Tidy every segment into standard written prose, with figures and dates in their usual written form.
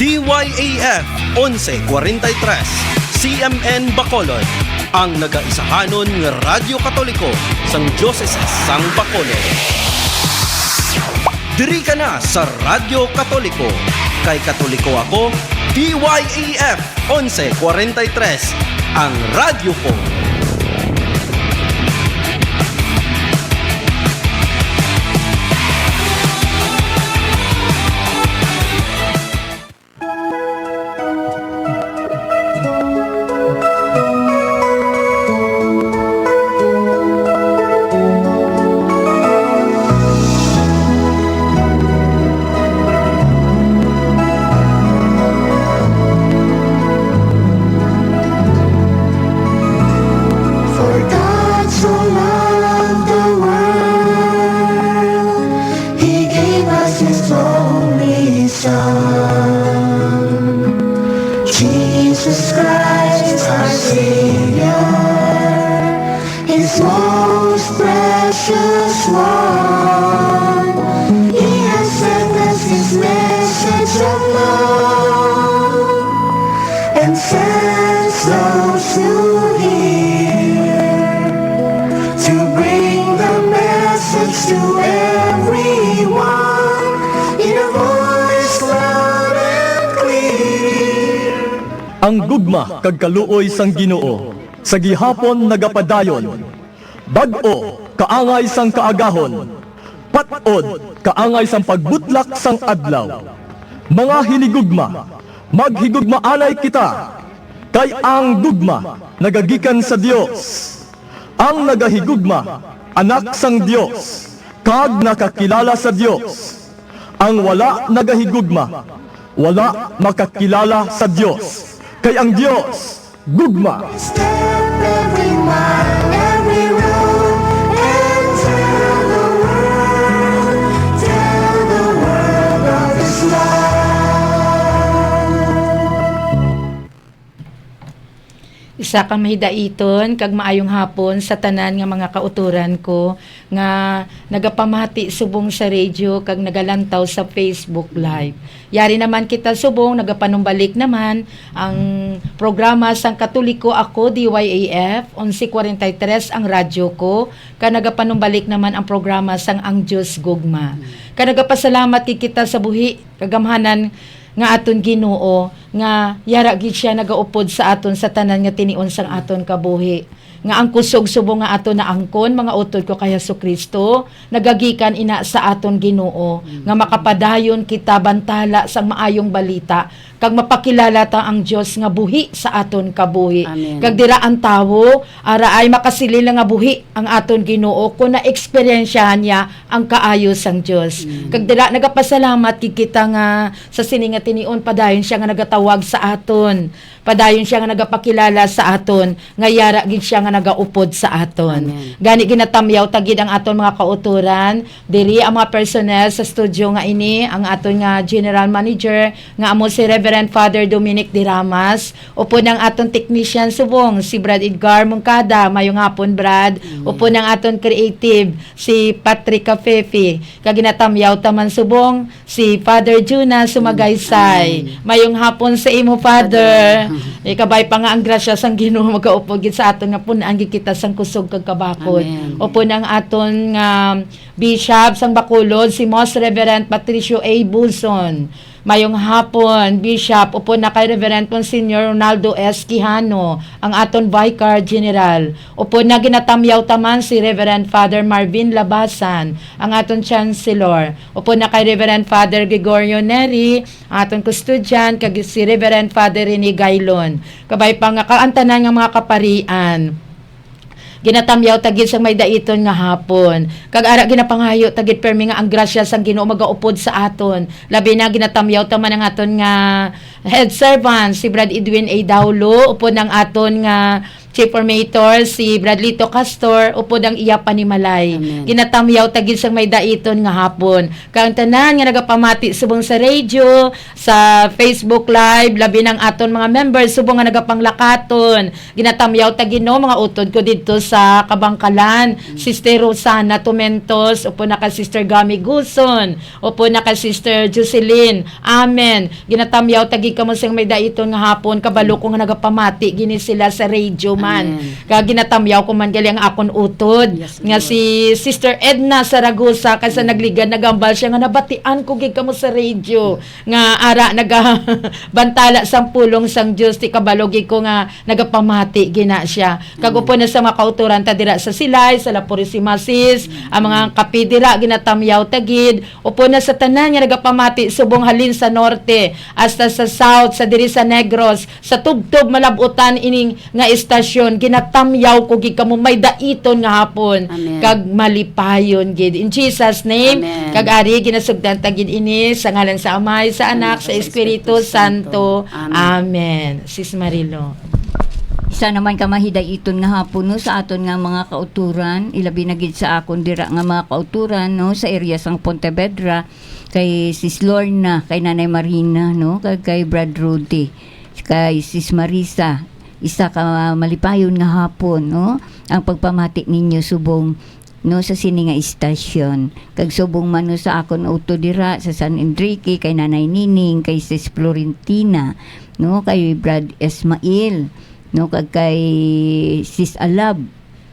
DYAF 1143 CMN Bacolod, ang nagaisahanon ng Radyo Katoliko sang Diocese sang Bacolod. Diri ka na sa Radyo Katoliko. Kay Katoliko ako, DYAF 1143, ang radyo ko. Jesus Christ, our Savior, His most precious one. He has sent us His message of love and sends those who hear to bring the message to everyone in a voice loud and clear. Ang gugma kag kaluoy sang Ginoo sa gihapon nagapadayon, bag-o kaangay sang kaagahon, pat-od kaangay sang pagbutlak sang adlaw. Mga hinigugma, maghigugmaalay kita, kay ang gugma nagagikan sa Dios. Ang nagahigugma anak sang Dios, kag nakakilala sa Dios. Ang wala nagahigugma, wala makakilala sa Dios. Kay ang Diyos, gugma. Step every mile, every road, and tell the world of His love. Isa ka mahidaiton kag maayong hapon sa tanan nga mga kauturan ko nga nagapamati subong sa radio kag nagalantaw sa Facebook Live. Yari naman kita subong nagapanumbalik naman ang programa sang Katoliko ako DYAF 1143 ang radyo ko kag nagapanumbalik naman ang programa sang Ang Diyos Gugma. Kag nagapasalamat kita sa buhi kagamhanan nga aton Ginoo nga yara gid siya nagaupod sa aton sa tanan nga tinion sang aton kabuhi. Nga ang kusog subong nga aton na angkon mga utod ko kay Hesukristo nagagikan ina sa aton Ginoo nga makapadayon kita bantala sang maayong balita kag mapakilala ta ang Dios nga buhi sa aton kabuhi. Amen. Kag dira ang tawo ara ay makasilil nga buhi ang aton Ginoo kun na eksperyensyahan niya ang kaayo sang Dios. Kag dira nagapasalamat kita nga sa sini nga tinion padayon siya nga nagatawag sa aton. Padayon siya nga nagapakilala sa aton nga yara gid siya nga nagaupod sa aton. Amen. Gani ginatamyaw tagid ang aton mga kauturan diri ang mga personnel sa studio nga ini ang aton nga general manager nga amo si Reverend Father Dominic Diramas, upo ng aton technician subong si Brad Edgar Mungkada, mayong hapon Brad, upo ng aton creative si Patrick Cafefe, kaginatamyaw taman subong si Father Juna Sumagaysay, mayong hapon sa imo Father. Ikabay pa nga ang grasya sang Ginoo magaupo gid sa aton nga punaan gid kita sang kusog kag kabakod. Amen. Upo ng aton nga Bishop sang Bacolod si Most Reverend Patricio A. Bulson. Mayong hapon, Bishop, upo na kay Reverend Monsignor Ronaldo S. Quijano, ang aton Vicar General. Upo na ginatamyaw taman si Reverend Father Marvin Labasan, ang aton Chancellor. Upo na kay Reverend Father Gregorio Neri, ang aton custodian, kag si Reverend Father Rene Gailon. Kabay pa nga kaantanan nga mga kaparian. Ginatamyaw tagid sang may daiton nga hapon. Kag ara ginapangayo tagid permi nga ang grasya sang Ginoo magaupod sa aton. Labi na ginatamyaw taman ang aton nga head servant si Brad Edwin A. Daulo upod ng aton nga Chief Formator si Bradlito Castor upod ang iya panimalay. Amen. Ginatamyaw tagid sang may daiton nga hapon. Kang tanan nga nagapamati subong sa radio, sa Facebook Live, labi ng aton mga members subong nga nagapanglakaton. Ginatamyaw tagid no mga utod ko dito sa Kabangkalan, Sister Rosana Tumentos, upo na ka Sister Gami Guson, upo na ka Sister Jocelyn. Amen. Ginatamyaw tagid kamo sang may daiton nga hapon kabalo ko nga nagapamati gini sila sa radio man. Amen. Kaya ginatamyaw ko man gali ang akon utod. Yes, Nga Lord. si Sister Edna Saragosa kasi nagligan nagambal siya nga nabatian ko gid kamo sa radio nga ara nagabantala sang pulong sang Dios ti kabalogi ko nga nagapamati gina siya. Kagupo na sa mga kauturan ta dira sa Silay, sa La Purisima Sis, ang mga kapidira ginatamyaw tagid. Upo na sa tanan nga nagapamati subong halin sa norte hasta sa south, sa diri sa Negros, sa tubtob malabutan ining nga istasyon ginatamyaw ko gid kamo may daiton nga hapon. Amen. Kag malipayon gid in Jesus name. Amen. Kag ari ginasugdan tagid ini sa ngalan sa Amay, sa Anak, sa Espiritu Santo. Amen. Amen. Sis Marilo. Isa naman ka mahidaiton nga hapon no, sa aton nga mga kauturan, ilabi na gid sa akon dira nga mga kauturan no, sa area sang Pontevedra, kay Sis Lorna, kay Nanay Marina, no, kay Brad Rudy, kay Sis Marisa. Isa ka malipayon nga hapon no, ang pagpamati ninyo subong no sa sini nga istasyon. Kag subong man no, sa akon auto dira sa San Enrique, kay Nanay Nining, kay Sis Florentina, no, kay Brad Ismail, no, kag kay Sis Alab,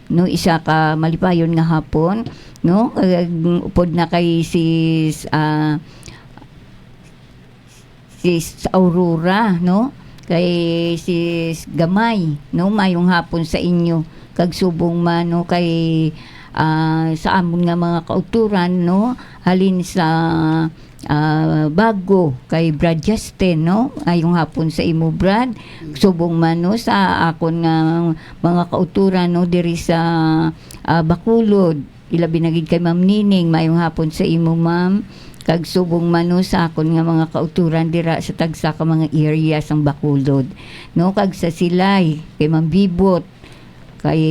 no, isa ka malipayon nga hapon, no, kag upod na kay Sis Sis Aurora, no, kay Sis Gamay, no, mayong hapon sa inyo. Kag subong man no, kay sa amon nga mga kauturan no, halin sa Bago, kay Brad Justin, no, ayong hapon sa imo Brad. Subong man no, sa akon nga mga kauturan no, diri sa Bacolod, ilabi na gid kay Ma'am Nining, mayong hapon sa imo Ma'am. Kag subong man no, sa akon nga mga kauturan dira sa tagsa ka mga area sang Bacolod, no, kag sa Silay kay Ma'am Bibot, kay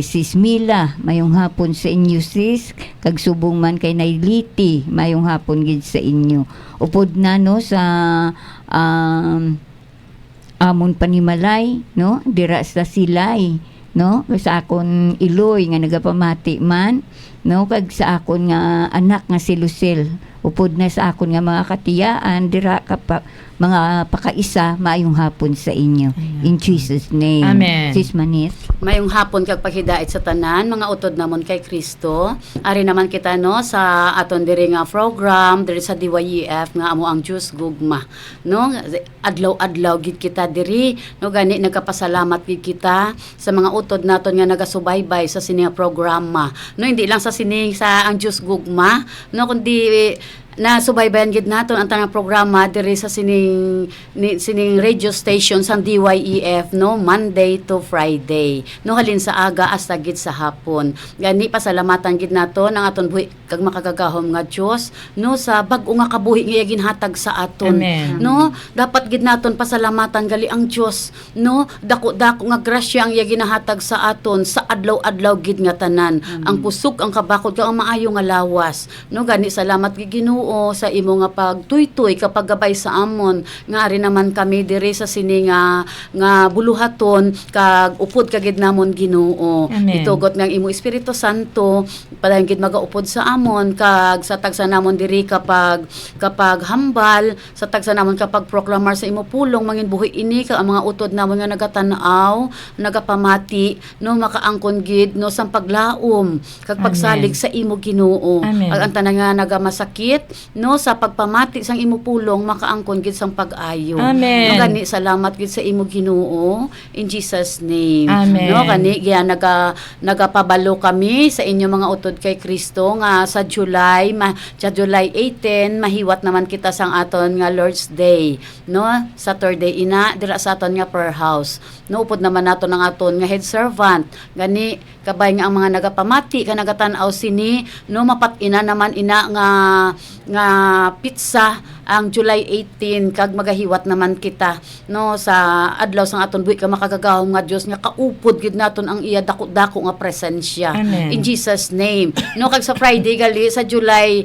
Sis Mila, mayong hapon sa inyo sis. Kag subong man kay Nailiti, mayong hapon gid sa inyo. Upod na no sa amon panimalay no, dira sa Silay, no, sa akon Iloy nga nagapamati man, no, kag sa akon nga anak nga si Lucille. Upod na sa akon nga mga katiyaan dira mga pakaisa, maayong hapon sa inyo. In Jesus name. Amen. Sis Manis. Mayong hapon kag paghidait sa tanan mga utod namon kay Kristo. Ari naman kita no sa aton diri nga program diri sa DYEF nga amo ang Diyos gugma. No, adlaw-adlaw gid kita diri, no, gani nagapasalamat gid kita sa mga utod naton nga nagasubaybay sa sining programa. No, hindi lang sa sining sa ang Diyos gugma, no, kundi na subaybayan gid naton ang tanang programa diri sa sining radio station sa DYEF no, Monday to Friday, no, halin sa aga hasta gid sa hapon. Gani pasalamatan gid naton ang aton buhi kag makagagahom nga Dios no, sa bag-o nga kabuhi nga ginhatag sa aton. Amen. No, dapat gid naton pasalamatan gali ang Dios no, dako-dako nga grasya ang iya ginahatag sa aton sa adlaw-adlaw gid nga tanan. Ang pusok, ang kabakod kag ang maayo nga lawas, no, gani salamat gid Ginoo sa imo nga pagtuytoy kapag gabay sa amon nga ari naman kami diri sa sini nga buluhaton kag upod kagid namon Ginoo. Amen. Itugot nga ang imo Espiritu Santo padayon gid magaupod sa amon kag sa tagsa namon diri kapag hambal, sa tagsa namon kapag proklamar sa imo pulong mangin buhi ini kag ang mga utod namon nga nagatanaw, nagapamati no, makaangkon gid no sang paglaom kag pagsalig sa imo Ginoo. Amen. Ang tanan nga nagamasakit no, sa pagpamati sang imo pulong makaangkon gid sang pag-ayo. Amen. No, gani salamat gid sa imo Ginoo in Jesus name. Amen. No, gani nagapabalo kami sa inyo mga utod kay Kristo nga sa July 18 mahiwat naman kita sang aton nga Lord's Day, no, Saturday ina dira sa aton nga prayer house. No, upod naman naton ang aton nga head servant. Gani kabay nga ang mga nagapamati ka nagatan-aw sini no, mapat-ina naman ina nga pizza ang July 18 kag magahiwat naman kita no sa adlaw sang aton buhi ka makagagahom nga Dios nga kaupod gid naton ang iya dako-dako nga presensya. Amen. In Jesus name. No kag sa Friday gali sa July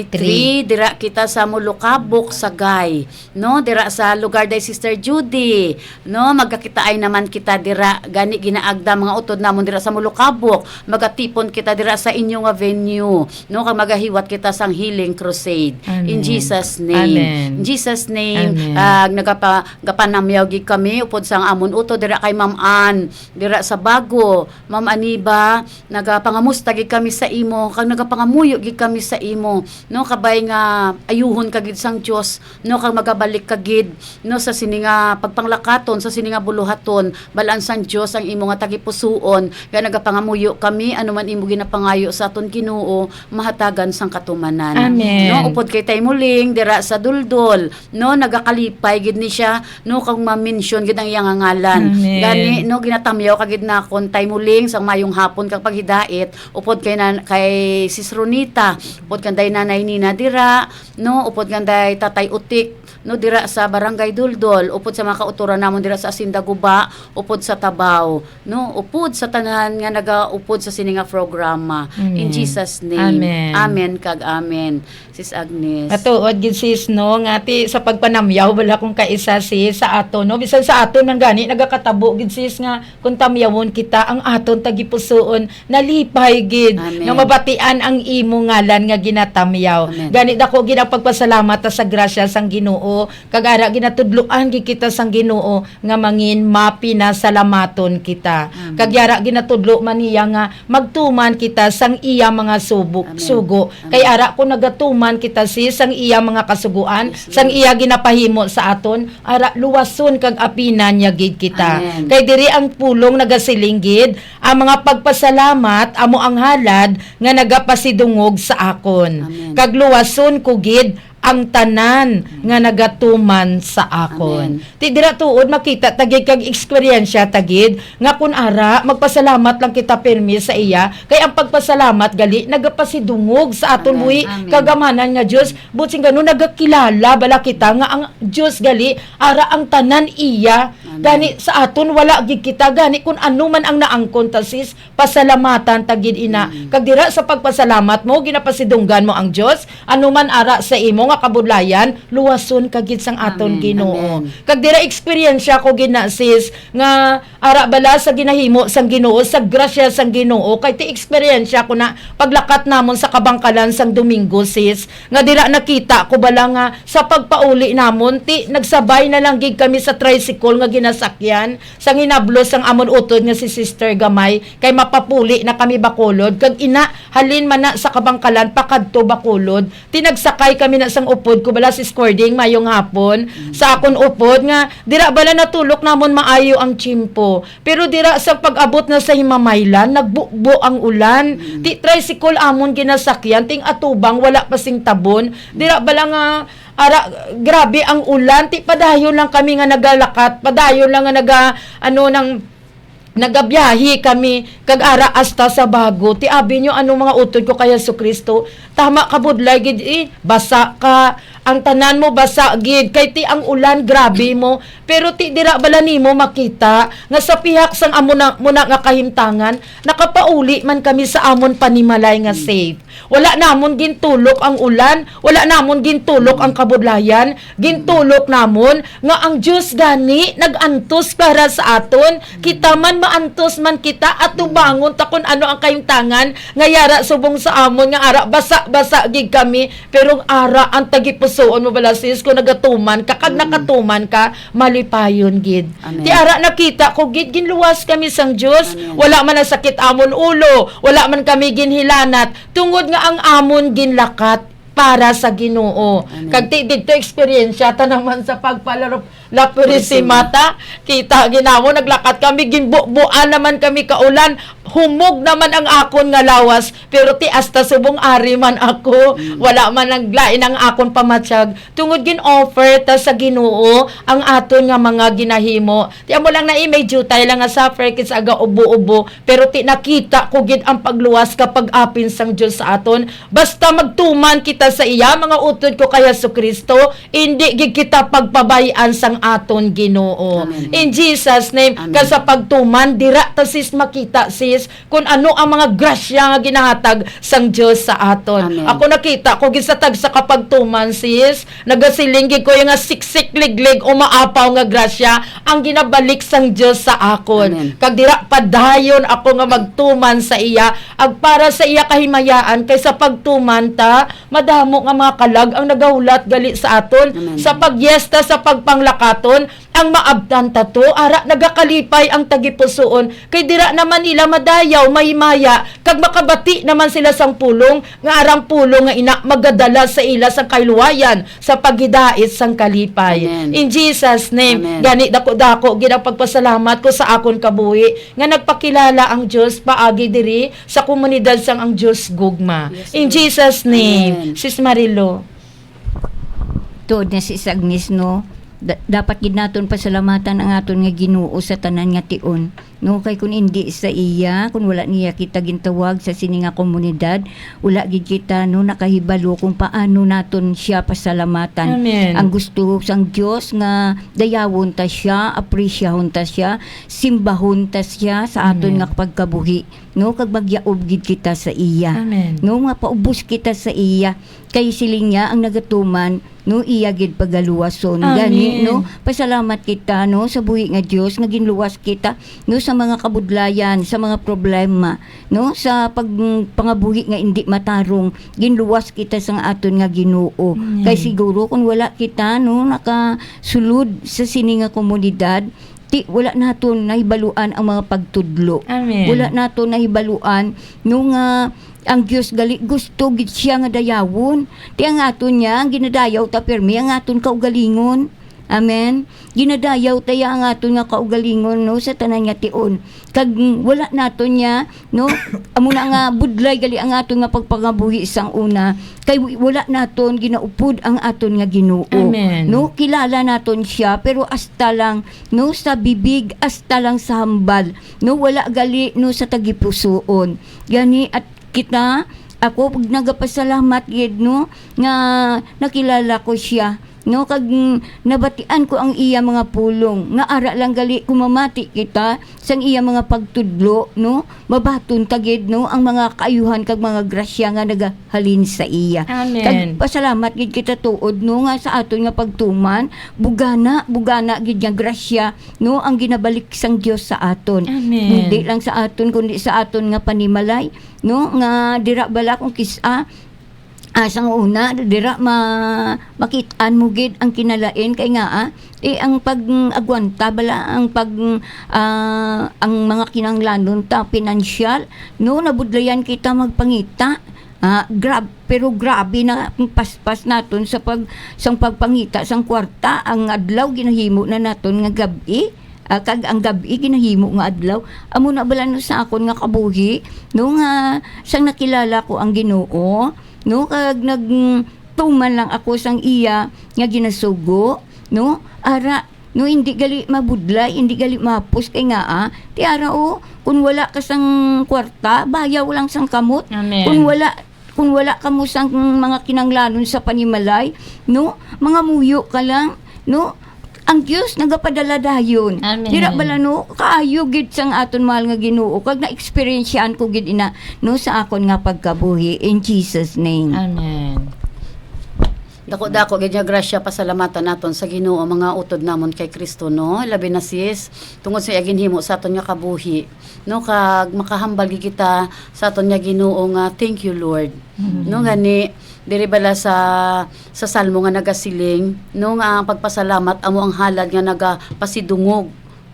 3 dira kita sa Mulukabok sa Gay. No dira sa lugar day Sister Judy. No magkakitaay naman kita dira gani ginaagda mga utod namon dira sa Mulukabok. Magatipon kita dira sa inyo nga venue. No kag magahiwat kita sang Healing Crusade. Amen. In Jesus name. Amen. In Jesus name. Amen. Nagapanamyaw gid kami upod sang amon utod dira kay Ma'am Ann dira sa Bago. Ma'am Aniba, nagapangamusta gid kami sa imo kag nagapangamuyo gid kami sa imo. No kabay nga ayuhon ka gid sang Dios. No kag magabalik ka gid no sa sininga pagpanglakaton sa sininga buluhaton balaan sang Dios ang imo nga tagipusoon. Kaya nagapangamuyo kami anuman imo ginapangayo sa aton Ginoo mahatagan sang katumanan. Amen. No upod kay tay muling dira sa Duldol no nagakalipay gid ni siya no kag ma-mention gid ang iyang ngalan. Amen. Gani no ginatamyaw kagid na kon tay muling sang mayong hapon kag paghidait upod kay Sis Ronita upod kanday nanay Nina dira no upod kanday tatay Utik no dira sa Barangay Duldol upod sa mga kauturan namon dira sa Asinda Guba upod sa Tabaw no upod sa tanan nga nagaupod sa sininga programa. In Amen. Jesus name. Amen. Amen kag amen. Sis Agnes. Atuod gid sis no ngati sa pagpanamyaw wala kong kaisa sis sa aton no bisan sa aton man gani nagakatabo gid sis nga kun tamyawon kita ang aton tagipusoon nalipay gid Amen. nga mabatian ang imo ngalan nga ginatamyaw. Amen. Gani dako gid ang pagpasalamat sa grasya sang Ginoo kag ara ginatudloan gid kita sang Ginoo nga mangin mapinasalamaton kita. Amen. Kag yara ginatudlo man niya nga magtuman kita sang iya mga Amen. sugo. Amen. Kay ara ko nagatuman kita sis sang iya mga kasuguan, Yes, sang iya ginapahimo sa aton, ara luwason kag apinan niya gid kita. Amen. Kay diri ang pulong nagasiling gid ang mga pagpasalamat amo ang halad nga nagapasidungog sa akon. Amen. Kag luwason ko gid ang tanan nga nagatuman sa akon. Amen. Ti dira tuod makita tagid kag eksperyensya tagid nga kun ara magpasalamat lang kita permi sa iya kay ang pagpasalamat gali nagapasidungog sa aton Amen. buhi Amen. kagamanan nga Dios buting gano nagakilala bala kita nga ang Dios gali ara ang tanan iya. Amen. Gani sa aton wala gid kita gani kun ano man ang naangkon ta sis pasalamatan tagid ina. Kag dira sa pagpasalamat mo ginapasidunggan mo ang Dios ano man ara sa imo nga kabudlayan luwason kagid sang aton Amen. Ginoo. Amen. Kag dira eksperyensya ko gina sis nga ara bala sa ginahimo sang Ginoo sa grasya sang Ginoo kay ti eksperyensya ko na paglakat namon sa kabangkalan sang Domingo sis nga dira nakita ko bala nga sa pagpauli namon ti nagsabay na lang gid kami sa tricycle nga ginasakyan sang hinablo sang amon utod nga si Sister Gamay kay mapapuli na kami Bacolod kag ina halin man na sa kabangkalan pakadto Bacolod ti nagsakay kami na sang upod ko bala si Scording mayong hapon sa akon upod nga dira bala natulok namon maayo ang tsimpo pero dira sa pag-abot na sa Himamaylan nagbukbo ang ulan ti tricycle amon ginasakyan ting atubang wala pa sing tabon dira bala nga ara grabe ang ulan ti padayon lang kami nga nagalakat padayon lang nga nagabiyahe kami kag ara hasta sa Bago ti abi nyo ano mga utod ko kay Jesucristo tama ka budlay gid basa ka ang tanan mo basa gid kay ti ang ulan grabe mo pero ti dira bala nimo makita nga sa pihak sang amon muna nga kahimtangan nakapauli man kami sa amon panimalay nga safe wala namon gintulok ang ulan wala namon gintulok ang kabudlayan gintulok namon nga ang Dios gani nagantos para sa aton kita man maantos man kita at tubangon ta kun ano ang kahimtangan nga yara subong sa amon nga ara basa gid kami pero ara ang tagipusoon mo bala sis ko nagatuman ka kag nakatuman ka malipayon gid. Amen. Ti ara nakita ko gid ginluwas kami sang Dios. Amen. Wala man na sakit amon ulo, wala man kami ginhilanat tungod nga ang amon ginlakat para sa Ginoo. Amen. Kag ti didto eksperyensya ta naman sa pagpalarop la Purissimata kita ginamo naglakat kami ginbubuan naman kami kaulan humog naman ang akon nga lawas, pero ti hasta subong ari man ako, wala man naglain ang akon pamatsyag, tungod gin-offer ta sa Ginoo ang aton nga mga ginahimo. Ti amo lang na medyo tayo lang nga suffer kits aga ubo-ubo, pero ti nakita ko gid ang pagluwas kapag apin sang Dios sa aton. Basta magtuman kita sa iya, mga utod ko kay Jesucristo, hindi gid kita pagpabayaan sang aton Ginoo. Amen. In Jesus name, Amen. sa pagtuman dira ta sis makita sis kung ano ang mga grasya nga ginahatag sang Dios sa aton. Amen. Ako nakita ko gisatag sa kapagtuman sis, nagasilinggi ko yung nga siksik liglig o maapaw nga grasya ang ginabalik sang Dios sa akon. Amen. Kag dira padayon ako nga magtuman sa iya, ag para sa iya kahimayaan kaysa pagtuman ta madamo nga mga kalag ang nagahulat gali sa aton. Amen. Sa pagyesta sa pagpanglakaton ang maabdan tato ara nagakalipay ang tagipusoon kay dira naman nila madayaw mahimaya kag makabati naman sila sang pulong nga arang pulong nga ina magadala sa ila sang kailuwayan sa paghidait sang kalipay. Amen. In Jesus name, Amen. gani dako-dako gid ang pagpasalamat ko sa akon kabuhi nga nagpakilala ang Dios paagi diri sa komunidad sang ang Dios gugma. Yes, In Lord. Jesus name, Amen. Sis Marilo. Tuod na si Agnes, no, dapat gid naton pasalamatan ang aton nga Ginoo sa tanan nga tion, no, kay kun hindi sa iya, kun wala niya kita gintawag sa sini nga komunidad, wala gid kita no nakahibalo kung paano naton siya pasalamatan. Amen. Ang gusto sang Dios nga dayawon ta siya, apresyahon ta siya, simbahon ta siya sa aton Amen. nga pagkabuhi, no, kag magyaob gid kita sa iya. Amen. No, mapaubos kita sa iya. Kay siling niya ang nagatuman, no, iya gid pagaluwason. Amen. Gani, no, pasalamat kita, no, sa buhi nga Dios nga ginluwas kita, no, sa mga kabudlayan, sa mga problema, no, sa pangabuhi nga hindi matarong, ginluwas kita sa aton nga Ginoo. Amen. Kay siguro kung wala kita, no, nakasulod sa sini nga komunidad, wala naton nahibaluan ang mga pagtudlo. Amen. Wala nato nahibaluan nung ang Dios gali gusto gid siya nga dayawon. Ti ang aton niya ang ginadayaw ta permi ang aton kaugalingon. Amen. Ginadayaw tayo ang aton nga kaugalingon, no, sa tanan nga tion. Kag wala naton niya, no, amo na nga budlay gali ang aton nga pagpangabuhi sang una. Kay wala naton ginaupod ang aton nga Ginoo. Amen. No, kilala naton siya pero hasta lang, no, sa bibig, hasta lang sa hambal. No, wala gali, no, sa tagipusoon. Gani at kita, ako pag nagapasalamat gid, no, nga nakilala ko siya, no, kag nabatian ko ang iya mga pulong nga ara lang gali kumamati kita sang iya mga pagtudlo, no, mabaton tagid, no, ang mga kaayuhan kag mga grasya nga nagahalin sa iya. Amen. Kag pasalamat gid kita tuod, no, nga sa aton nga pagtuman bugana gid nga grasya, no, ang ginabalik sang Dios sa aton. Amen. Hindi lang sa aton kundi sa aton nga panimalay, no, nga dira bala kung kisa sang una dira makitaan mo gid ang kinalain kay nga ang pag-agwanta bala ang ang mga kinanglanon ta pinansyal, no, nabudlayan kita magpangita. Pero grabe na ang paspas naton sa pagpangita sang kwarta, ang adlaw ginahimo na naton nga gabi. Kag ang gabi ginahimo nga adlaw amo na bala no sa akon nga kabuhi, no, nga sang nakilala ko ang Ginoo, no, kag nagtuman lang ako sang iya nga ginasugo, no, ara, no, hindi gali mabudlay, hindi gali mapus kay nga ti ara kung wala ka sang kwarta bayaw lang sang kamot. Amen. Kung wala ka mo sang mga kinanglanon sa panimalay, no, mga muyo ka lang, no, ang Dios nagapadala dayon. Amen. Dira bala, no, kaayo gid sang aton mahal nga Ginoo kag na-experiencyan ko gid ina, no, sa akon nga pagkabuhi in Jesus name. Amen. Dako-dako gid nga grasya pasalamatan naton sa Ginoo mga utod namon kay Kristo, no, labi na sis tungod sa ginhimo sa aton nga kabuhi, no, kag makahambal gid kita sa aton nga Ginoo nga thank you Lord. No, gani diri bala sa salmo nga nagasiling, no, nga ang pagpasalamat amo ang halad nga nagapasidungog,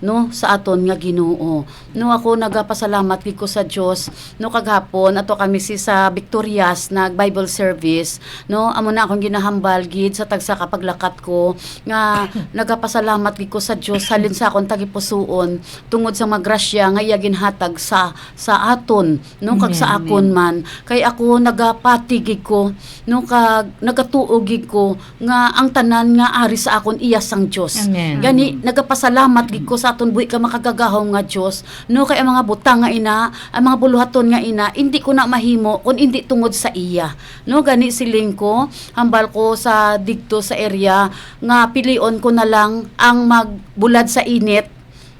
no sa aton nga Ginoo. No ako nagapasalamat gid ko sa Dios no kaghapon ato kami sa Victorias nag Bible service no amo na akong ginahambal gid sa tagsa kapaglakat ko nga nagapasalamat gid ko sa Dios halin sa akon tagipusoon tungod sa magrasya nga iya ginhatag sa aton no kag sa akon man kay ako nagapatigig ko no kag nagatuog gid ko nga ang tanan nga ari sa akon iya sang Dios. Amen. Gani nagapasalamat gid ko sa aton buhi ka makagagahom nga Dios no kay ang mga butang nga ina ang mga buluhaton nga ina hindi ko na mahimo kun hindi tungod sa iya no gani siling ko hambal ko sa didto sa area nga pilion ko na lang ang magbulad sa init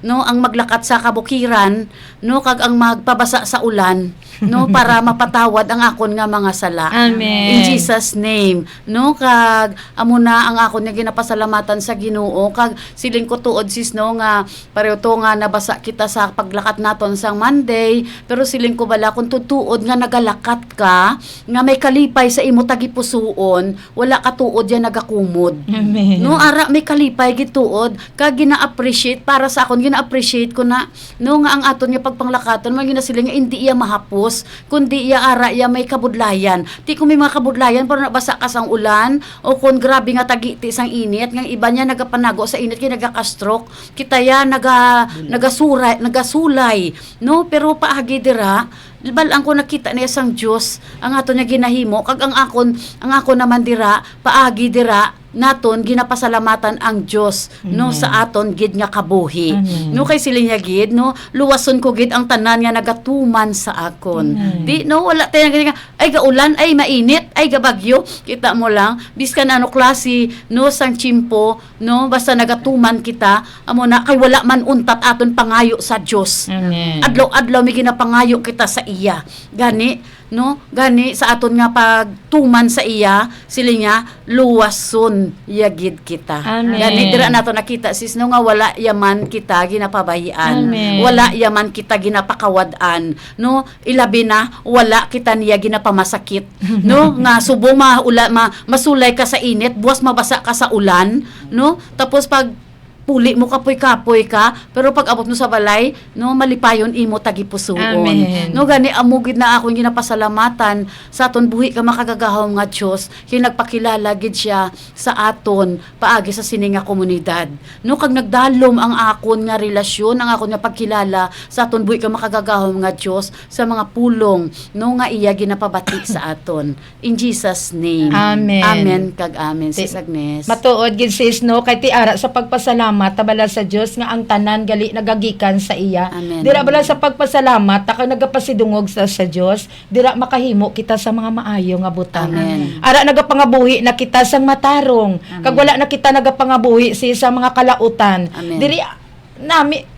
no ang maglakat sa kabukiran no kag ang magpabasa sa ulan no para mapatawad ang akon nga mga sala. Amen. In Jesus name no kag amo na ang akon nga ginapasalamatan sa Ginoo kag siling ko tuod sis no nga pareho to nga nabasa kita sa paglakat naton sang Monday pero siling ko bala kung tutuod nga nagalakat ka nga may kalipay sa imo tagipusoon wala ka tuod yan nagakumod. Amen. No ara may kalipay gituod kag gina-appreciate para sa akon gina-appreciate ko na no nga ang aton nga pagpanglakaton man ginasiling nga hindi iya mahapos kundi iya ara iya may kabudlayan ti kung may mga kabudlayan pero nabasa ka sang ulan o kung grabe nga tagiti sang init nga iba niya nagapanago sa init kay nagaka-stroke kita ya nagasulay no pero paagi dira balang ko nakita niya sang Dios ang aton nga ginahimo kag ang akon naman dira paagi dira naton ginapasalamatan ang Dios no sa aton gid nga kabuhi. No kay sila niya gid no luwason ko gid ang tanan nga nagatuman sa akon. Di no wala tayo nga ay gaulan ay mainit ay gabagyo kita mo lang biskan ano klase no sang chimpo no basta nagatuman kita amo na kay wala man untat aton pangayo sa Dios. Amen. Adlaw-adlaw mi ginapangayo kita sa iya. Gani no gani sa aton nga pagtuman sa iya sila nga luwason yagid kita. Amen. Gani dira nato nakita sis no nga wala yaman kita ginapabahian. Amen. Wala yaman kita ginapakawadan no ilabi na wala kita niya ginapamasakit no nga subong masulay ka sa init buwas mabasa ka sa ulan no tapos pag puli mo kapoy-kapoy ka pero pag abot mo sa balay no malipayon imo tagipusoon. Amen. No gani amo gid na akong ginapasalamatan sa aton buhi ka makagagahom nga Dios kay nagpakilala gid siya sa aton paagi sa sini nga komunidad. No kag nagdalom ang akon nga relasyon ang akon nga pagkilala sa aton buhi ka makagagahom nga Dios sa mga pulong no nga iya ginapabati sa aton. In Jesus name. Amen. Amen kag amen sis Agnes. Matuod gid sis no kay ti ara sa pagpasalamat tabala sa Dios nga ang tanan gali nagagikan sa iya. Amen. Dira bala sa pagpasalamat ta nagapasidungog sa Dios dira makahimo kita sa mga maayo nga butang. Amen. Ara nagapangabuhi na kita sang matarong kag wala na kita nagapangabuhi sa mga kalautan. Amen. Diri nami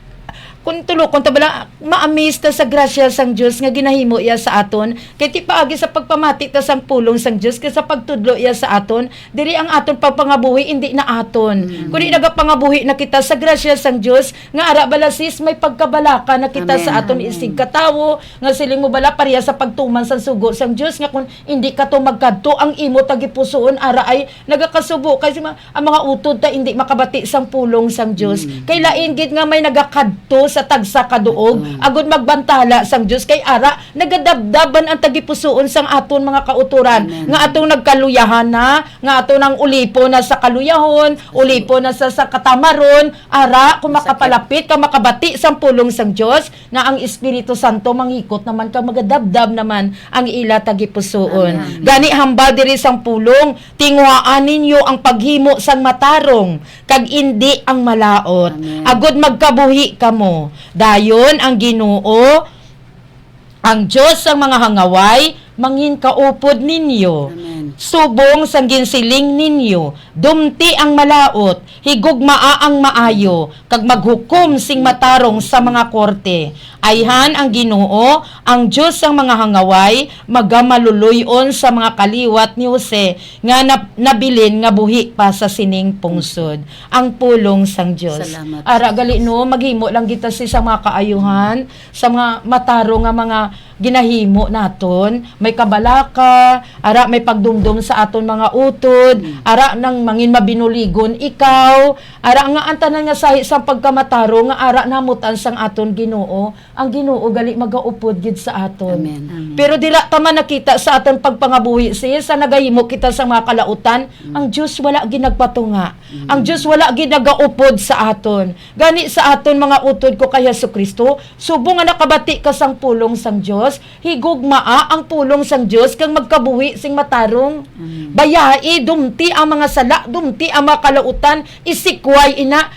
kung tulokon ta bala ma-amaze ta sa grasya sang Dios nga ginahimo iya sa aton kay ti paagi sa pagpamati ta sang pulong sang Dios kay sa pagtudlo iya sa aton diri ang aton pagpangabuhi indi na aton kundi nagapangabuhi na kita sa grasya sang Dios nga ara bala sis may pagkabalaka na kita Amen. sa aton isig katawo nga siling mo bala pareha sa pagtuman sang sugo sang Dios nga kung hindi ka to magkadto ang imo tagipusoon ara ay nagakasubo kasi ang mga utod ta hindi makabati sang pulong sang Dios kay lain gid nga may nagakadto sa tagsa kaduog agud magbantala sang Dios kay ara nagadabdaban ang tagipusoon sang aton mga kauturan nga atong nagkaluyahan na nga aton ang ulipo na sa kaluyahon ulipo na sa katamaron ara kung makapalapit ka makabati sang pulong sang Dios na ang Espiritu Santo mangikot naman ka magadabdab naman ang ila tagipusoon gani hambal diri sang pulong tingwaan ninyo ang paghimo sang matarong kag indi ang malaot agud magkabuhi kamo dayon ang Ginoo ang Dios ang mga hangaway mangin kaupod ninyo. Amen. Subong sang ginsiling ninyo, dumti ang malaot, higugmaa ang maayo, kag maghukom sing matarong sa mga korte. Ayhan ang Ginoo, ang Diyos ang mga hangaway, magamaluluyon sa mga kaliwat ni Jose, nga nabilin nga buhi pa sa sining pungsod. Ang pulong sang Diyos. Salamat. Ara gali no, maghimo lang kita sa mga kaayuhan, sa mga matarong nga mga ginahimo naton, may kabalaka, ara may pagdumog dumdum sa aton mga utod, ara nang mangin mabinuligon ikaw, ara nga ang tanan nga sahi sa pagkamataro nga ara namutan sang aton Ginoo, ang Ginoo gali magaupod gid sa aton. Amen. Pero dila ta man nakita sa aton pagpangabuhi siya sa nagahimo kita sa mga kalautan, ang Dios wala ginagpatunga. Ang Dios wala ginagaupod sa aton. Gani sa aton mga utod ko kay Jesucristo, subong nga nakabati ka sang pulong sang Dios, higugmaa ang pulong sang Dios kang magkabuhi sing matarong. Bayai dumti ang mga sala, dumti ang mga kalautan, isikway ina,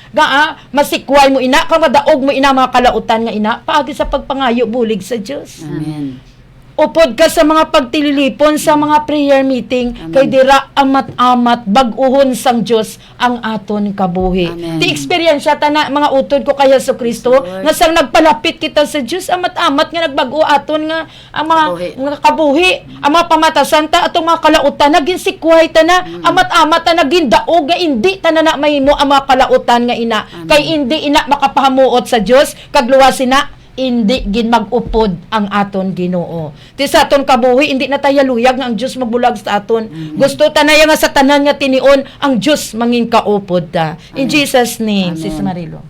masikway mo ina, kang madaog mo ina mga kalautan nga ina, paagi sa pagpangayo bulig sa Dios. Amen. Upod ka sa mga pagtililipon sa mga prayer meeting, kay dira amat-amat baguhon sang Dios ang aton kabuhi. Amen. Ti experience ta na mga utod ko kay Jesucristo nga sang nagpalapit kita sa Dios, amat-amat nga nagbago aton nga ang mga nga kabuhi, ang mga pamatasan ta atong mga kalautan naging sikway ta na, amat-amat ta naging daog nga indi ta na mahimo ang mga kalautan nga ina. Kay indi ina makapahamuot sa Dios kag luwas na hindi gin mag-upod ang aton Ginoo. Ti sa aton kabuhi hindi na tayo luyag nga ang Dios magbulag sa aton. Gusto ta na nga sa tanan nga tinion ang Dios mangin kaupod ta. In Jesus name, Sis Marilo.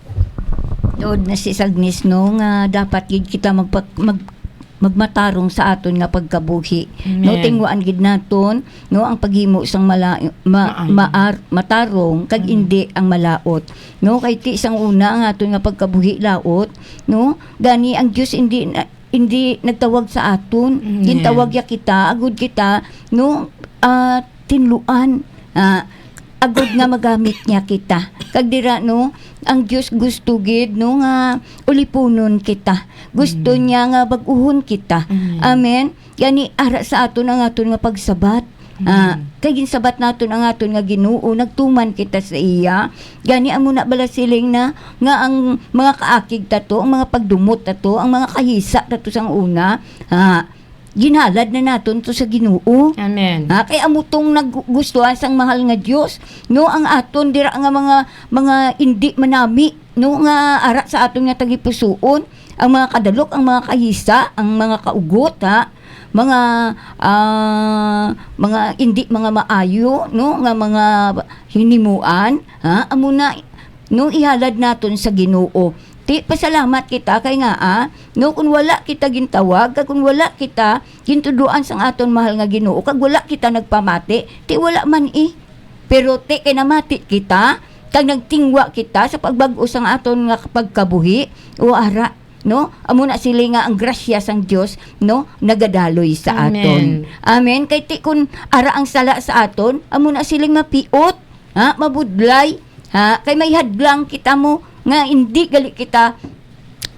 Doon na si Agnes no nga dapat gid kita magmatarong sa aton nga pagkabuhi. No Amen. tingwaan gid naton no ang paghimo sang matarong kag indi ang malaot. No kay ti sang una ang aton nga pagkabuhi laot, no gani ang Dios hindi nagtawag sa aton. Amen. Gintawag ya kita, agud kita no tinluan. Agud nga magamit niya kita. Kag dira no, ang Dios gusto gid no nga ulipunon kita. Gusto niya nga baguhon kita. Amen. Gani ara sa aton ang aton nga pagsabat. Kay ginsabat naton ang aton nga Ginoo, nagtuman kita sa iya. Gani amo na bala siling na nga ang mga kaakig tato, ang mga pagdumot tato, ang mga kahisa tato sang una, ginhalad na naton to sa Ginoo. Amen. Kay amutong naggustuhan sang mahal nga Dios, no ang aton dira nga mga indi manami, no nga ara sa aton nga tagipusoon, ang mga kadalok, ang mga kahisa, ang mga kaugot, mga indi mga maayo, no nga mga hinimuan, amo na no ihalad naton sa Ginoo. Ti pasalamat kita kay nga no kun wala kita gintawag kag kun wala kita gintuduan sang aton mahal nga Ginoo kag wala kita nagpamati ti wala man pero ti kay namati kita kag nagtingwa kita sa pagbag-o sang aton nga pagkabuhi o ara no amo na sila nga ang grasya sang Dios no nagadaloy sa aton. Amen. Kay ti kun ara ang sala sa aton amo na siling mapiot mabudlay kay may hadlang kita mo nga hindi gali kita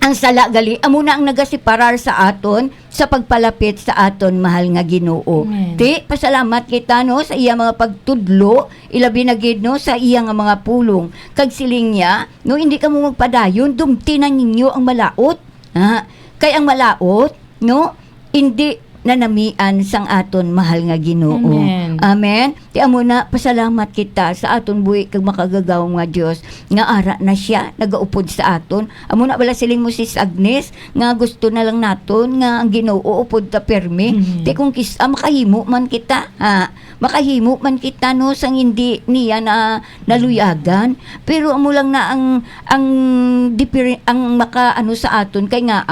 ang sala gali amo na ang nagasiparar sa aton sa pagpalapit sa aton mahal nga Ginoo. Ti pasalamat kita no sa iya mga pagtudlo, ilabi na gid no sa iya nga mga pulong. Kag siling niya no hindi ka mo magpadayon dumti na ninyo ang malaot. Kay ang malaot no hindi nanamian sang aton mahal nga Ginoo. Amen. Ti amo na pasalamat kita sa aton buhi kag makagagawong nga Dios nga ara na siya nagaupod sa aton. Amo na bala siling mo Sis Agnes nga gusto na lang naton nga ang Ginoo upod ta permi. Ti kung makahimo man kita makahimo man kita no sang hindi niya na naluyagan pero amo lang na ang maka sa aton kay nga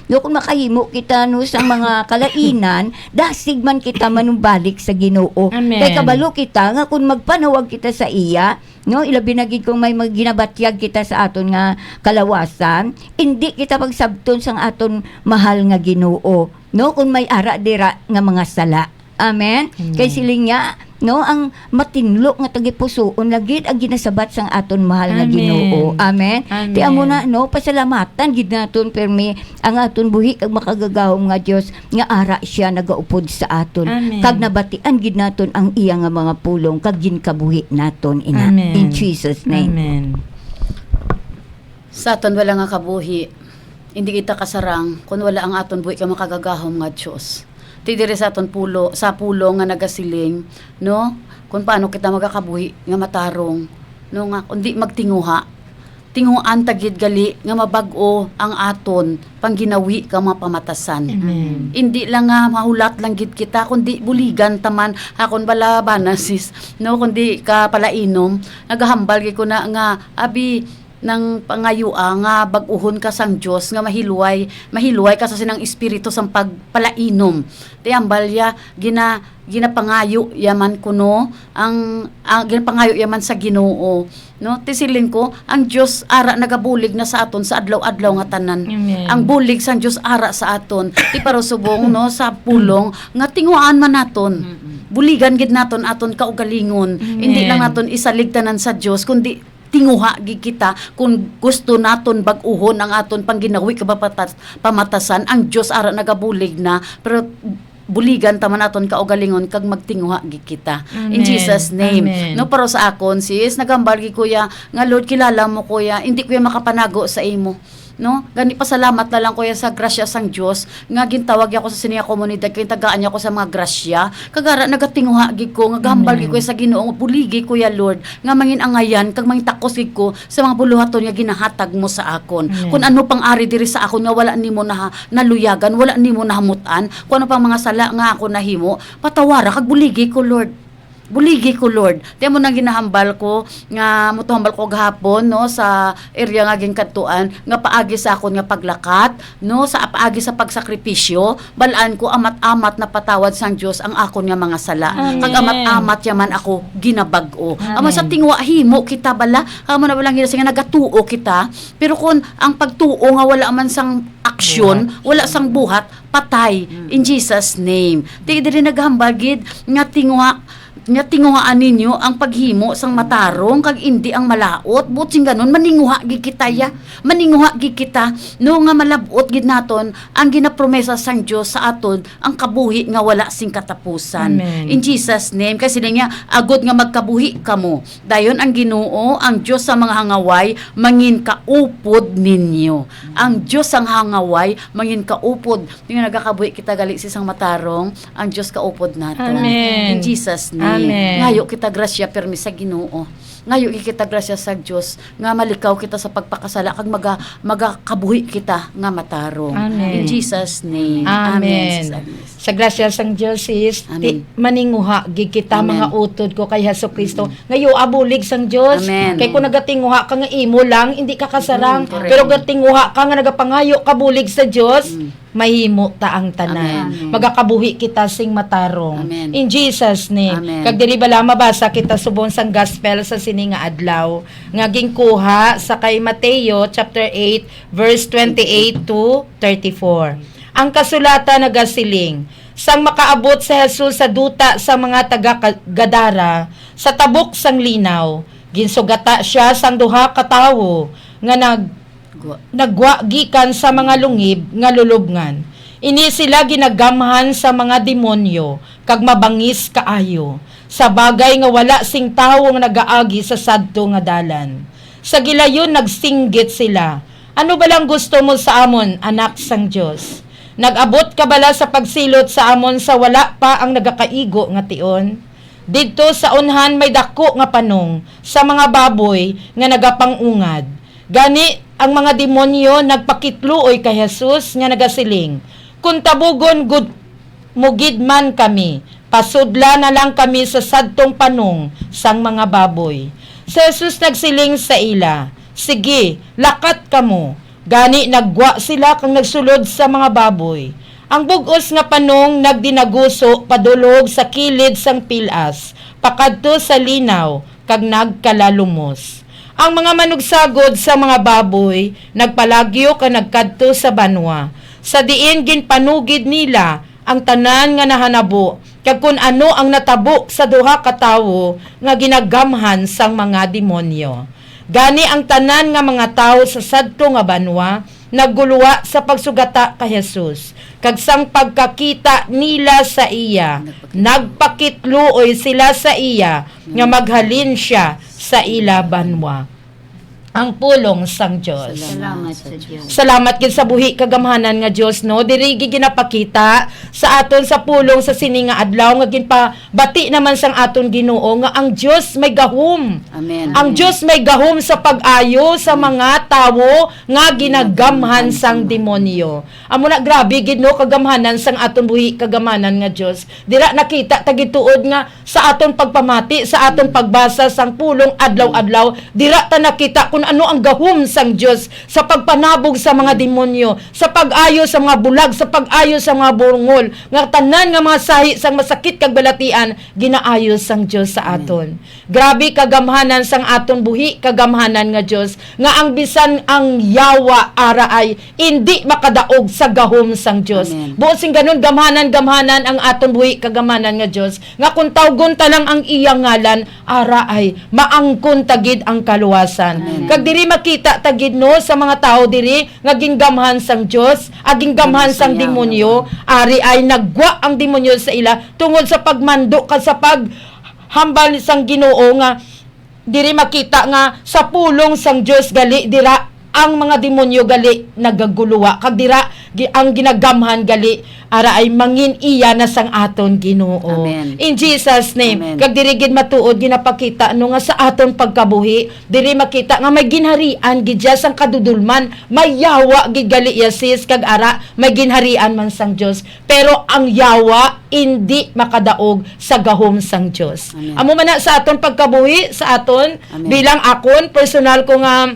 no kung makahimo kita no sa mga kalainan dasig man kita manumbalik sa Ginoo. Kay kabalo kita nga kung magpanawag kita sa iya no ilabi na gid kung may maginabatyag kita sa aton nga kalawasan hindi kita pagsabton sang aton mahal nga Ginoo no kung may ara dira nga mga sala. Amen. Kay siling niya no ang matinlo nga tagipusoon lagid ang ginasabat sang aton mahal nga Ginoo. Amen. Ti amo na no pasalamatan gid naton permi ang aton buhi kag makagagahom nga Dios nga ara siya nagaupod sa aton. Kag nabatian gid naton ang iya nga mga pulong kag ginkabuhi naton ina. In Jesus name. Amen. Sa aton wala nga kabuhi, hindi kita kasarang kung wala ang aton buhi ka makagagahom nga Dios. Ti diri sa aton sa pulong nga nagasiling no kung paano kita magakabuhi nga matarong no nga kundi magtinguha tinguan tagid gali nga mabag-o ang aton pangginawi ka mga pamatasan. Amen. Hindi lang nga mahulat lang gid kita kundi buligan taman hakon bala banasis no kundi ka palainom nagahambal gid ko na nga abi ng pangayua nga bag-uhon ka sang Dios nga mahiluway ka sa sinang espiritu sang pagpalainom. Ti ambal ya ginapangayo yaman kuno ang ginapangayo yaman sa Ginoo no tisilin ko ang Dios ara nagabulig na sa aton sa adlaw-adlaw nga tanan. Amen. Ang bulig sang Dios ara sa aton ti parusubong no sa pulong nga tinguan man naton. Buligan gid naton aton kaugalingon. Hindi lang naton isaligtanan sa Dios kundi tinguha gid kita kung gusto naton bag-uhon ang aton pangginawi pamatasan ang Dios ara nagabulig na pero buligan taman naton kaugalingon kag magtinguha gid kita. In Amen. Jesus name. Amen. No pero sa akon sis nagambal gid kuya nga Lord kilala mo kuya hindi kuya makapanago sa imo. No, gani pasalamat na lang kuya sa grasya sang Dios nga gintawag ako sa siniya komunidad kay tagaan niya ako sa mga grasya kagara nagatinguha gid ko nga gahambal gid ko sa Ginoo nga buligi kuya Lord nga mangin angayan kag mangin takos gid ko sa mga buluhaton nga ginahatag mo sa akon. Amen. Kung ano pang ari diri sa akon nga wala nimo na naluyagan, wala nimo nahamutan, kung ano pang mga sala nga ako nahimo, patawara kag buligi ko Lord. Buligi ko Lord. Tiyan mo nang ginahambal ko nga mutuhambal ko gahapon no sa area nga gingkatuan nga paagi sa akon nga paglakat no sa paagi sa pagsakripisyo balaan ko amat-amat na patawad sang Dios ang akon nga mga sala. Amen. Kag amat-amat yaman ako ginabag-o. Amen. Amo sa tingwa himo kita bala amo na balang ginasa nga nagatuo kita pero kung ang pagtuo nga wala man sang aksyon, wala sang buhat, patay in Jesus name. Di diri naghambal gid nga tinguhaan ninyo ang paghimo sang matarong kag indi ang malaot buting ganon maninguha gid kita ya maninguha gid kita no nga malabot gid naton ang ginapromesa sang Dios sa aton ang kabuhi nga wala sing katapusan. Amen. In Jesus name kasi niya agod nga magkabuhi kamo dayon ang Ginoo ang Dios sa mga hangaway mangin kaupod ninyo ang Dios ang hangaway mangin kaupod nga nagakabuhi kita gali sang matarong ang Dios kaupod naton. Amen. In Jesus name. Amen. Ngayo kita grasya permi sa Ginoo. Ngayo kita grasya sa Dios nga malikaw kita sa pagpakasala kag magakabuhi kita nga matarong. Amen. In Jesus name. Amen. Sis Agnes. Sa grasya sang Dios is Amen. maninguha gid kita Amen. mga utod ko kay Hesukristo. Ngayo abulig sang Dios. Amen. Kay kung nagatinguha ka nga imo lang hindi ka kasarang correct. pero gatinguha ka nga nagapangayo kabulig sa Dios. Mahimo ta ang tanan. Amen. Magakabuhi kita sing matarong. Amen. In Jesus name. Amen. Kag diri bala mabasa kita subong sang gospel sa sini nga adlaw nga gingkuha sa kay Mateo chapter 8 verse 28 to 34. Ang kasulatan nagasiling, sang makaabot si Jesus sa duta sa mga taga-Gadara sa tabok sang linaw, ginsugata siya sang duha ka tawo nga nagwa gikan sa mga lungib nga lulubngan. Ini sila ginagamhan sa mga demonyo kag mabangis kaayo sa bagay nga wala sing tawo nga nagaagi sa sadto nga dalan. Sa gilayon nagsinggit sila. Ano balang gusto mo sa amon, anak sang Dios? Nag-abot ka bala sa pagsilot sa amon sa wala pa ang nagakaigo nga tion? Didto sa unhan may dako nga panong sa mga baboy nga nagapangungad. Gani ang mga demonyo nagpakitluoy kay Jesus nga nagasiling, kung tabugon gud mugid man kami, pasudla na lang kami sa sadtong panong sang mga baboy. Si Jesus nagsiling sa ila, sige, lakat kamo. Gani nagwa sila kang nagsulod sa mga baboy. Ang bugos nga panong nagdinaguso padulog sa kilid sang pilas, pakadto sa linaw, kag nagkalalumos. Ang mga manugsagod sa mga baboy, nagpalagyo ka nagkadto sa banwa. Sa diin ginpanugid nila ang tanan nga nahanabo, kag kun ano ang natabo sa duha ka tawo nga ginagamhan sang mga demonyo. Gani ang tanan nga mga tawo sa sadto nga banwa, nagguluwa sa pagsugata kay Jesus. Kag sang pagkakita nila sa iya, nagpakitluoy sila sa iya nga maghalin siya sa ila banwa. ang pulong sang Dios. Salamat sa Diyos. Salamat gid sa buhi kagamhanan nga Dios, no, diri gid ginapakita sa aton sa pulong sa sininga adlaw nga ginpabati naman sang aton Ginoo nga ang Dios may gahom. Amen. Ang Dios may gahom sa pag-ayo sa mga tawo nga ginagamhan sang demonyo. Amo na grabe gid no kagamhanan sang aton buhi kagamhanan nga Dios. Dira nakita tagituod nga sa aton pagpamati, sa aton pagbasa sang pulong adlaw-adlaw, dira ta nakita kung ano ang gahom sang Dios sa pagpanabog sa mga demonyo, sa pag-ayo sa mga bulag, sa pag-ayo sa mga bungol, nga tanan nga mga sahi sang masakit kag balatian ginaayo sang Dios sa aton. Grabe kagamhanan sang aton buhi kagamhanan nga Dios nga ang bisan ang yawa ara ay hindi makadaog sa gahom sang Dios. Amen. Buot sing ganun gamhanan ang aton buhi kagamhanan nga Dios nga kung tawgon ta lang ang iyang ngalan ara ay maangkon tagid ang kaluwasan. Amen. Kag diri makita tagid no sa mga tao diri nga gingamhan sang Dios, aging gamhan sang Sayang, demonyo, ari ay nagwa ang demonyo sa ila tungod sa pagmando ka sa paghambal sang Ginoo nga diri makita nga sa pulong sang Dios gali dira ang mga demonyo gali nagaguluwa kag dira ang ginagamhan gali ara ay mangin iya na sang aton Ginoo. Amen. In Jesus name. Amen. Kag diri gid matuod ginapakita no nga sa aton pagkabuhi diri makita nga may ginharian gid siya sang kadudulman, may yawa gid gali iya sis kag ara may ginharian man sang Dios, pero ang yawa hindi makadaog sa gahom sang Dios. Amen. Amo man na sa aton pagkabuhi sa aton Amen. bilang akon personal ko nga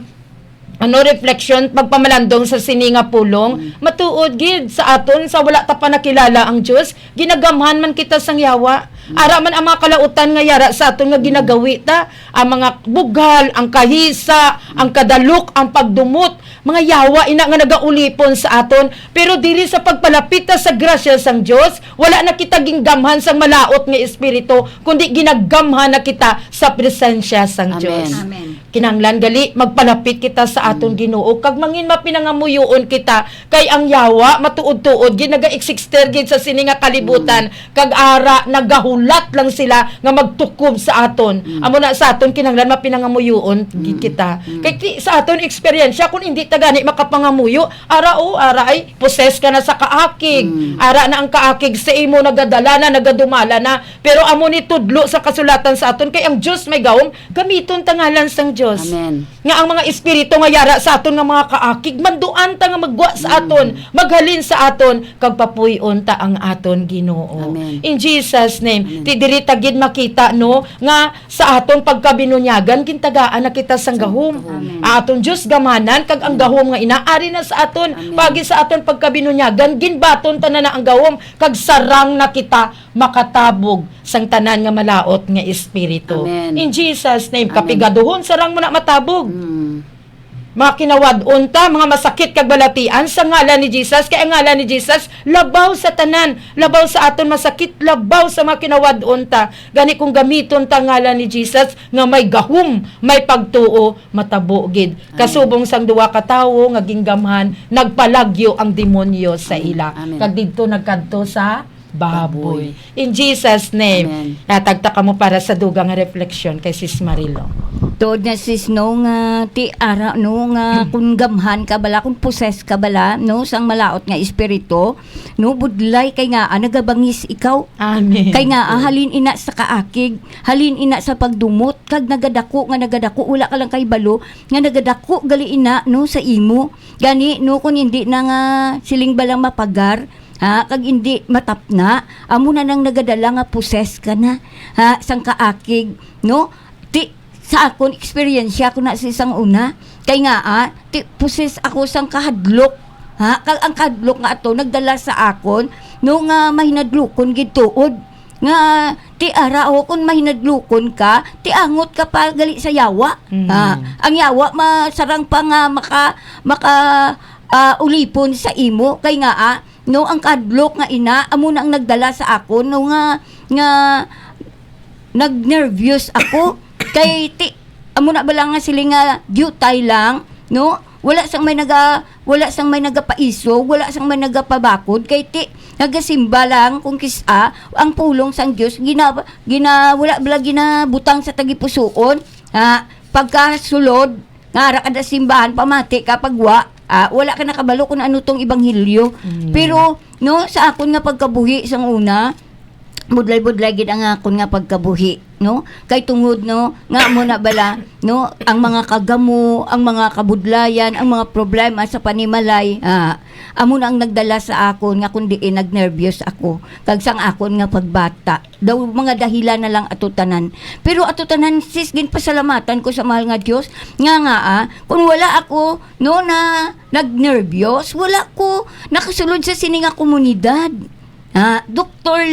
reflection pagpamalandong sa sininga pulong matuod gid sa aton sa wala ta pa nakilala ang Dios ginagamhan man kita sang yawa ara man ang mga kalautan nga yara sa aton nga ginagawi ta ang mga bugal, ang kahisa, ang kadalok, ang pagdumot, mga yawa ina nga nagaulipon sa aton, pero diri sa pagpalapit ta sa grasya sang Dios wala na kita gingamhan sang malaot nga espiritu kundi ginagamhan na kita sa presensya sang Amen. Dios. Amen. Kinanglan gali magpalapit kita sa aton Ginoo kag mangin mapinangamuyoon kita kay ang yawa matuod-tuod gid naga-exixter gid sa sini nga kalibutan kag ara nagahulat lang sila nga magtukob sa aton. Amo na sa aton kinanglan mapinangamuyoon gid kita. Kay sa aton eksperyensya kung hindi ta gani makapangamuyo ara ay possess ka na sa kaakig. Ara na ang kaakig sa imo nagadala na nagadumala na, pero amo ni tudlo sa kasulatan sa aton kay ang Dios may gawom gamiton tangalan sang Dios. Amen. Nga ang mga espiritu nga yara sa aton nga mga kaakig manduan ta nga magwa sa aton, maghalin sa aton kag papuy-on ta ang aton Ginoo. Amen. In Jesus name, ti diri ta gid makita no nga sa aton pagkabinunyagan kintagaan na kita sang gahom. Amen. Ang aton Dios gamanan kag ang gahom nga inaari na sa aton. Amen. Pagi sa aton pagkabinunyagan ginbaton ta na ang gahom kag sarang na kita makatabog sang tanan nga malaot nga espiritu. Amen. In Jesus name, Amen. kapigaduhon sarang mo na matabog. Mga kinawad-on ta, mga masakit kag balatian sa ngalan ni Jesus, kay ang ngalan ni Jesus labaw sa tanan, labaw sa aton masakit, labaw sa mga kinawad-on ta. Gani kung gamiton ta ngalan ni Jesus nga may gahom, may pagtuo, matabo gid. Kasubong sang duwa ka tawo nga ginggamhan, nagpalagyo ang demonyo sa ila. Amen. Kag didto nagkadto sa baboy. In Jesus name. Amen. Natagta ka mo para sa dugang refleksyon kay Sis Marilo. Tuod na sis no nga ti ara no nga kun gamhan ka bala kun possess ka bala no sang malaot nga espiritu no budlay kay nga nagabangis ikaw. Amen. Kay nga halin ina sa kaakig, halin ina sa pagdumot kag nagadako wala ka lang kay balo nga nagadako gali ina no sa imo. Gani no kun hindi na nga siling balang mapagar kag hindi matapna amo na nang nagadala nga possess ka na sang kaakig no ti sa akon eksperyensya ko na sa isang una kay nga ti possess ako sang kahadlok kag ang kahadlok nga ato nagdala sa akon no nga mahinadlukon gid tuod nga ti ara kun mahinadlukon ka ti angot ka pa gali sa yawa. Ang yawa masarang pa nga maka ulipon sa imo kay nga no ang kadlok nga ina amo na ang nagdala sa ako no nga nag-nervous ako kay ti amo na bala nga sila nga gyutay lang no wala sang may nagapaiso wala sang may nagapabakod kay ti nagasimba lang kung kisa ang pulong sang Dios wala bala ginabutang sa tagipusoon pagkasulod nga ara kada simbahan pamati kapag wala ka nakabalo kung ano tong ibanghilyo. Pero no sa akon nga pagkabuhi sang una, budlay-budlay gid ang akon nga pagkabuhi, no? Kay tungod no nga mo na bala, no, ang mga kagamo, ang mga kabudlayan, ang mga problema sa panimalay, amo na ang nagdala sa akon nga kundi nagnervyos ako. Kag sang akon nga pagbata, daw mga dahilan na lang atutanan. Pero atutanan sis gin pasalamatan ko sa mahal nga Dios nga kung wala ako no na nagnervyos, wala ko nakasulod sa sininga komunidad. Doktor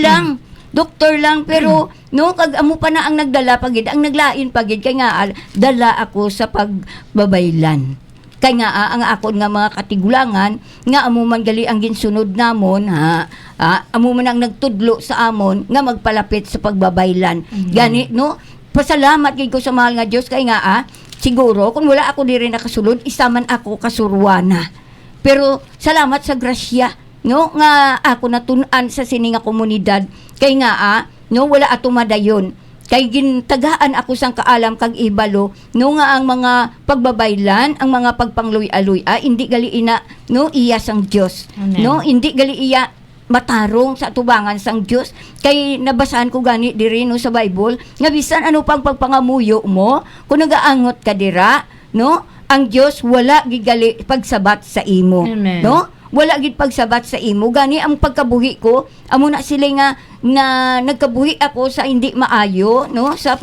lang pero no kag amo pa na ang nagdala pagid ang naglain pagid kay nga dala ako sa pagbabaylan. Kay nga ang akon nga mga katigulangan nga amo man gali ang ginsunod namon amo man ang nagtudlo sa amon nga magpalapit sa pagbabaylan. Gani no pasalamat gid ko sa mahal nga Dios kay nga siguro kung wala ako diri nakasulod isa man ako kasurwana. Pero salamat sa grasya no nga ako natun-an sa sininga komunidad kay nga no wala ato madayon kay gintagaan ako sang kaalam kag ibalo no nga ang mga pagbabaylan ang mga pagpangluy-aluy hindi gali ina no iya sang Dios. Amen. No hindi gali iya matarong sa tubangan sang Dios kay nabasahan ko gani diri no sa Bible nga bisan ano pang pagpangamuyo mo kung nagaangot ka dira no ang Dios wala gigali pagsabat sa imo. Amen. No wala gid pagsabat sa imo gani ang pagkabuhi ko amo na sila nga na nagkabuhi ako sa hindi maayo no sa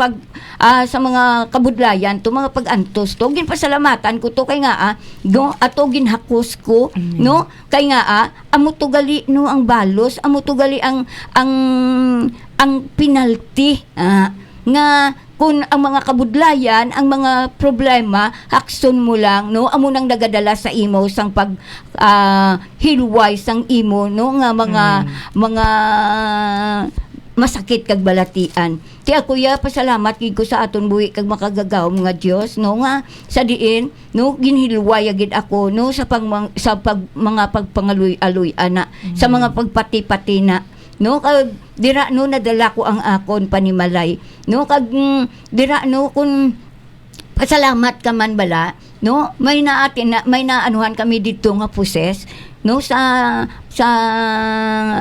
sa mga kabudlayan to mga pagantos to ginpasalamatan ko to kay nga no ato ginhakos ko no kay nga amo to gali no ang balos amo to gali ang penalty nga kung ang mga kabudlayan, ang mga problema, hakson mo lang, no? Amo nang nagadala sa imo sang pag hilway sang imo, no? Nga mga masakit kag balatian. Ti ako pasalamat gid ko sa aton buhi kag makagagaw mga Dios, no? Nga sa diin, no? Ginhilway gid ako, no? Sa mga pagpangaluy-aluy ana, sa mga pagpati-pati na no kag dira no nadala ko ang akon panimalay no kag dira no kun pasalamat ka man bala no may naanuhan kami dito nga poses no sa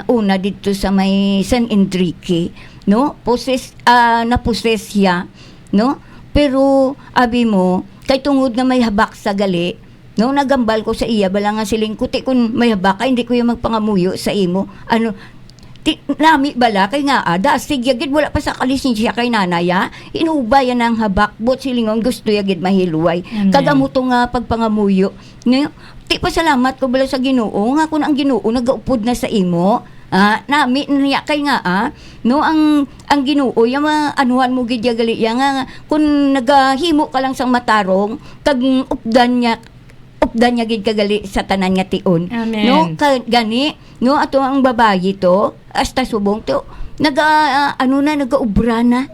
una dito sa may San Enrique no poses na poses siya no pero abi mo kay tungod na may habak sa gali no nagambal ko sa iya bala nga siling kuti kun may habak hindi ko yung magpangamuyo sa imo ano nami bala kay nga dasig yagid wala pa sa kalisensya kay nanaya inubayan ang habak bot silingon gusto yagid mahilway kagamuto nga pagpangamuyo no ti pasalamat ko bala sa Ginoo nga kun ang Ginoo nagaupod na sa imo nami niya kay nga no ang Ginoo yung anuhan mo gid gali nga kun nagahimo ka lang sang matarong kag updan niya gid kagali sa tanan nga tion. Amen. No gani no ato ang babayi to hasta subong to nagaubra na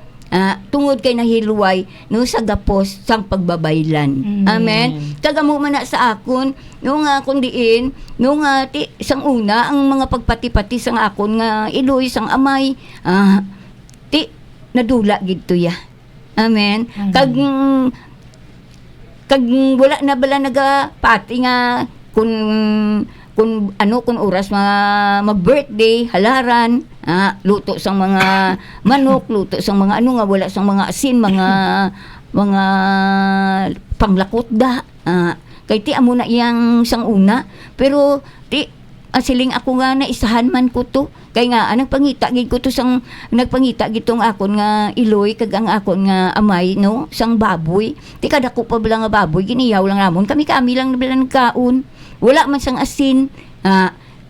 tungod kay nahilway no sa gapos sang pagbabaylan. Amen. Kagamo man na sa akon no nga kun diin no nga sang una ang mga pagpati-pati sang akon nga iloy sang amay nadula gid to ya. Amen. Kag wala na bala nagapati nga kung oras mag-birthday halaran luto sang mga manok luto sang mga nga wala sang mga asin mga panglakot da kay ti amo na iyang sang una pero ti siling ako nga na isahan man ko to kay nga nagpangita gid ko to sang nagpangita gitong akon nga iloy kag ang akon nga amay no sang baboy ti kada ko pa bala nga baboy giniyaw lang namon kami lang nabila nagkaon wala man sang asin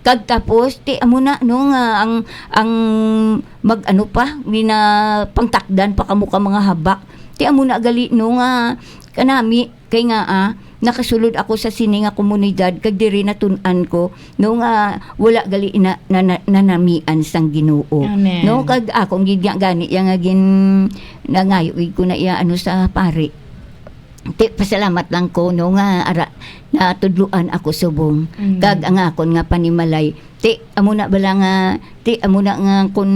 kag tapos ti amo na no nga ang magano pa na pangtakdan pa kamo ka mga habak ti amo na gali no nga kanami kay nga nakasulod ako sa sininga komunidad kag diri natun-an ko no nga wala gali nanamian sang Ginoo. Amen. No kag akong gani yang agin nangayo ko na iya sa pare. Ti pasalamat lang ko no nga natudluan ako subong kag ang akon nga panimalay ti amo na nga kun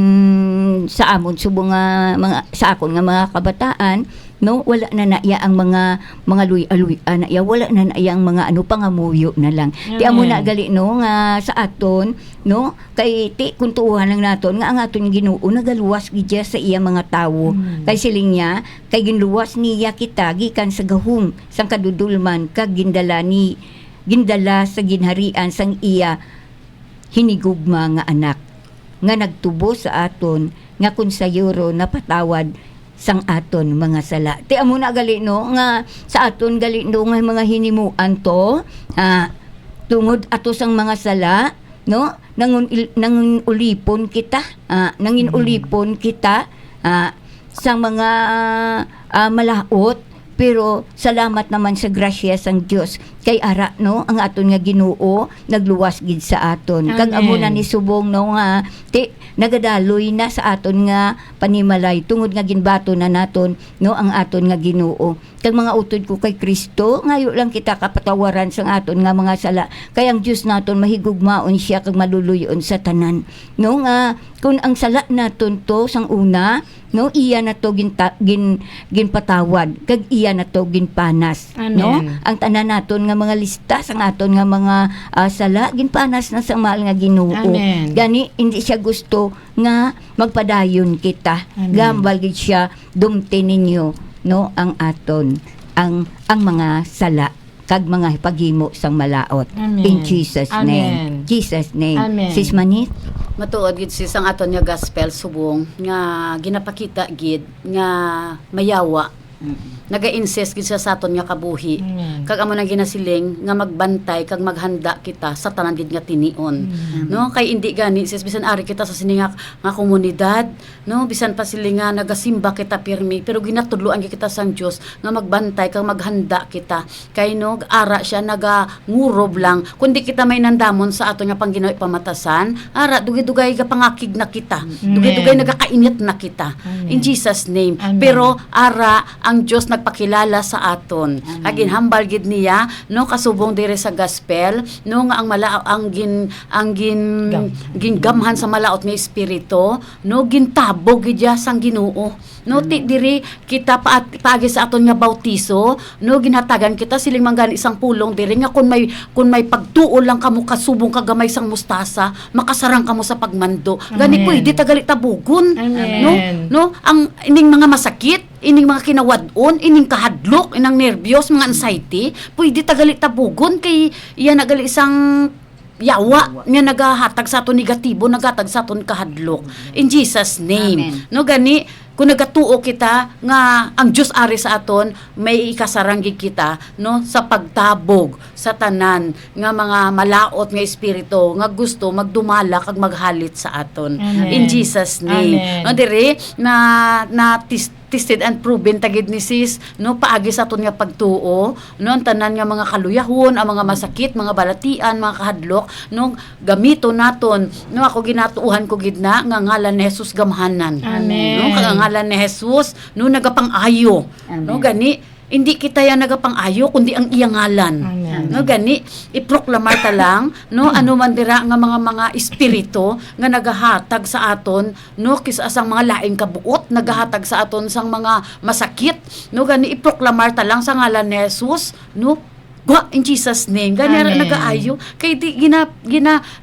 sa amon subong nga mga sa akon nga mga kabataan no, wala na naiya ang mga luy naiya, wala na naiya ang mga pangamuyo na lang. Ti amo na gali no nga sa aton, no, kay ti kung tuuhan lang naton nga ang aton Ginoo nagaluwas gid sa iya mga tawo. Kay siling niya, kay ginluwas niya kita gikan sa gahom sang kadudulman kag gindala sa ginharian sang iya hinigugma nga anak nga nagtubo sa aton nga kun sayuro napatawad sang aton mga sala. Ti amo na gali no nga sa aton gali no nga mga hinimuan to tungod ato sang mga sala, no, nangun ulipon kita sang mga malaot, pero salamat naman sa grasya sang Dios kay ara no ang aton nga Ginoo nagluwas gid sa aton. Kag amo na ni subong no nga ti nagadaloy na sa aton nga panimalay tungod nga ginbato na naton no ang aton nga Ginoo. Kag mga utod ko kay Kristo ngayo lang kita kapatawaran sang aton nga mga sala. Kay ang Dios naton mahigugmaon siya kag maluluyon sa tanan. No nga kung ang sala naton to sang una, no, iya na to ginpatawad kag iya na to ginpanas. Amen. No, ang tanan naton nga mga lista sang aton nga mga sala ginpanas na sang mahal nga Ginoo. Amen. Gani hindi siya gusto nga magpadayon kita. Amen. Gambal gid siya dumti ninyo no ang aton ang mga sala kag mga paghimo sang malaot. Amen. In Jesus Amen. name. Jesus name. Amen. Sis Manit. Matuod gid sis ang aton nga gospel subong nga ginapakita gid nga mayawa. Naga-insist gid siya sa aton nga kabuhi. Amen. Kag amo na ginasiling nga magbantay kag maghanda kita sa tanan gid nga tinion. No, kay indi gani sis bisan ari kita sa siningak nga komunidad, no, bisan pa sila nga nagasimba kita pirmi, pero ginatudloan gid kita sang Dios nga magbantay kag maghanda kita. Kay no ara siya nagangurob lang kundi kita may nandamon sa aton nga pangginawa pamatasan, ara dugay-dugay ga pangakig na kita. Dugay-dugay nagakainit na kita. Amen. In Jesus name. Amen. Pero ara ang Dios nagpakilala sa aton. Agin hambal gid niya no kasubong dire sa gospel no nga ang gingamhan sa malaot nga espiritu no gintabog gid ya sang Ginoo. No ti diri kita paagi sa aton nga bautiso no ginhatagan kita siling manggani isang pulong diri nga kun may pagtuo lang kamo kasubong kagamay sang mustasa makasarang kamo sa pagmando. Gani Amen. pwede tagali tabugon. Amen. No ang ining mga masakit, ining mga kinawad-on, ining kahadlok, inang nervyos, mga anxiety, pwede tagali tabugon kay iya nagali isang yawa nga nagahatag sa aton negatibo, nagahatag sa aton kahadlok. In Jesus name. Amen. No gani kung nagatuo kita nga ang Dios ari sa aton may ikasaranggig kita no sa pagtabog sa tanan nga mga malaot nga espiritu nga gusto magdumala kag maghalit sa aton. Amen. In Jesus name. Amen. No dire na tested and proven tagid ni sis no paagi sa aton nga pagtuo no ang tanan nga mga kaluyahon, ang mga masakit, mga balatian, mga kahadlok no gamito naton no ako ginatuuhan ko gid na nga ngalan ni Jesus gamhanan. Amen. No kag ang ngalan ni Jesus no nagapang-ayo. No gani hindi kita yan nagapang-ayo kundi ang iyang ngalan. Amen. No gani iproklamar ta lang no ano man dira nga mga espiritu nga nagahatag sa aton no kisa sang mga laing kabuot nagahatag sa aton sang mga masakit no gani iproklamar ta lang sa ngalan ni Jesus no in Jesus name gani Amen. nagaayo kay di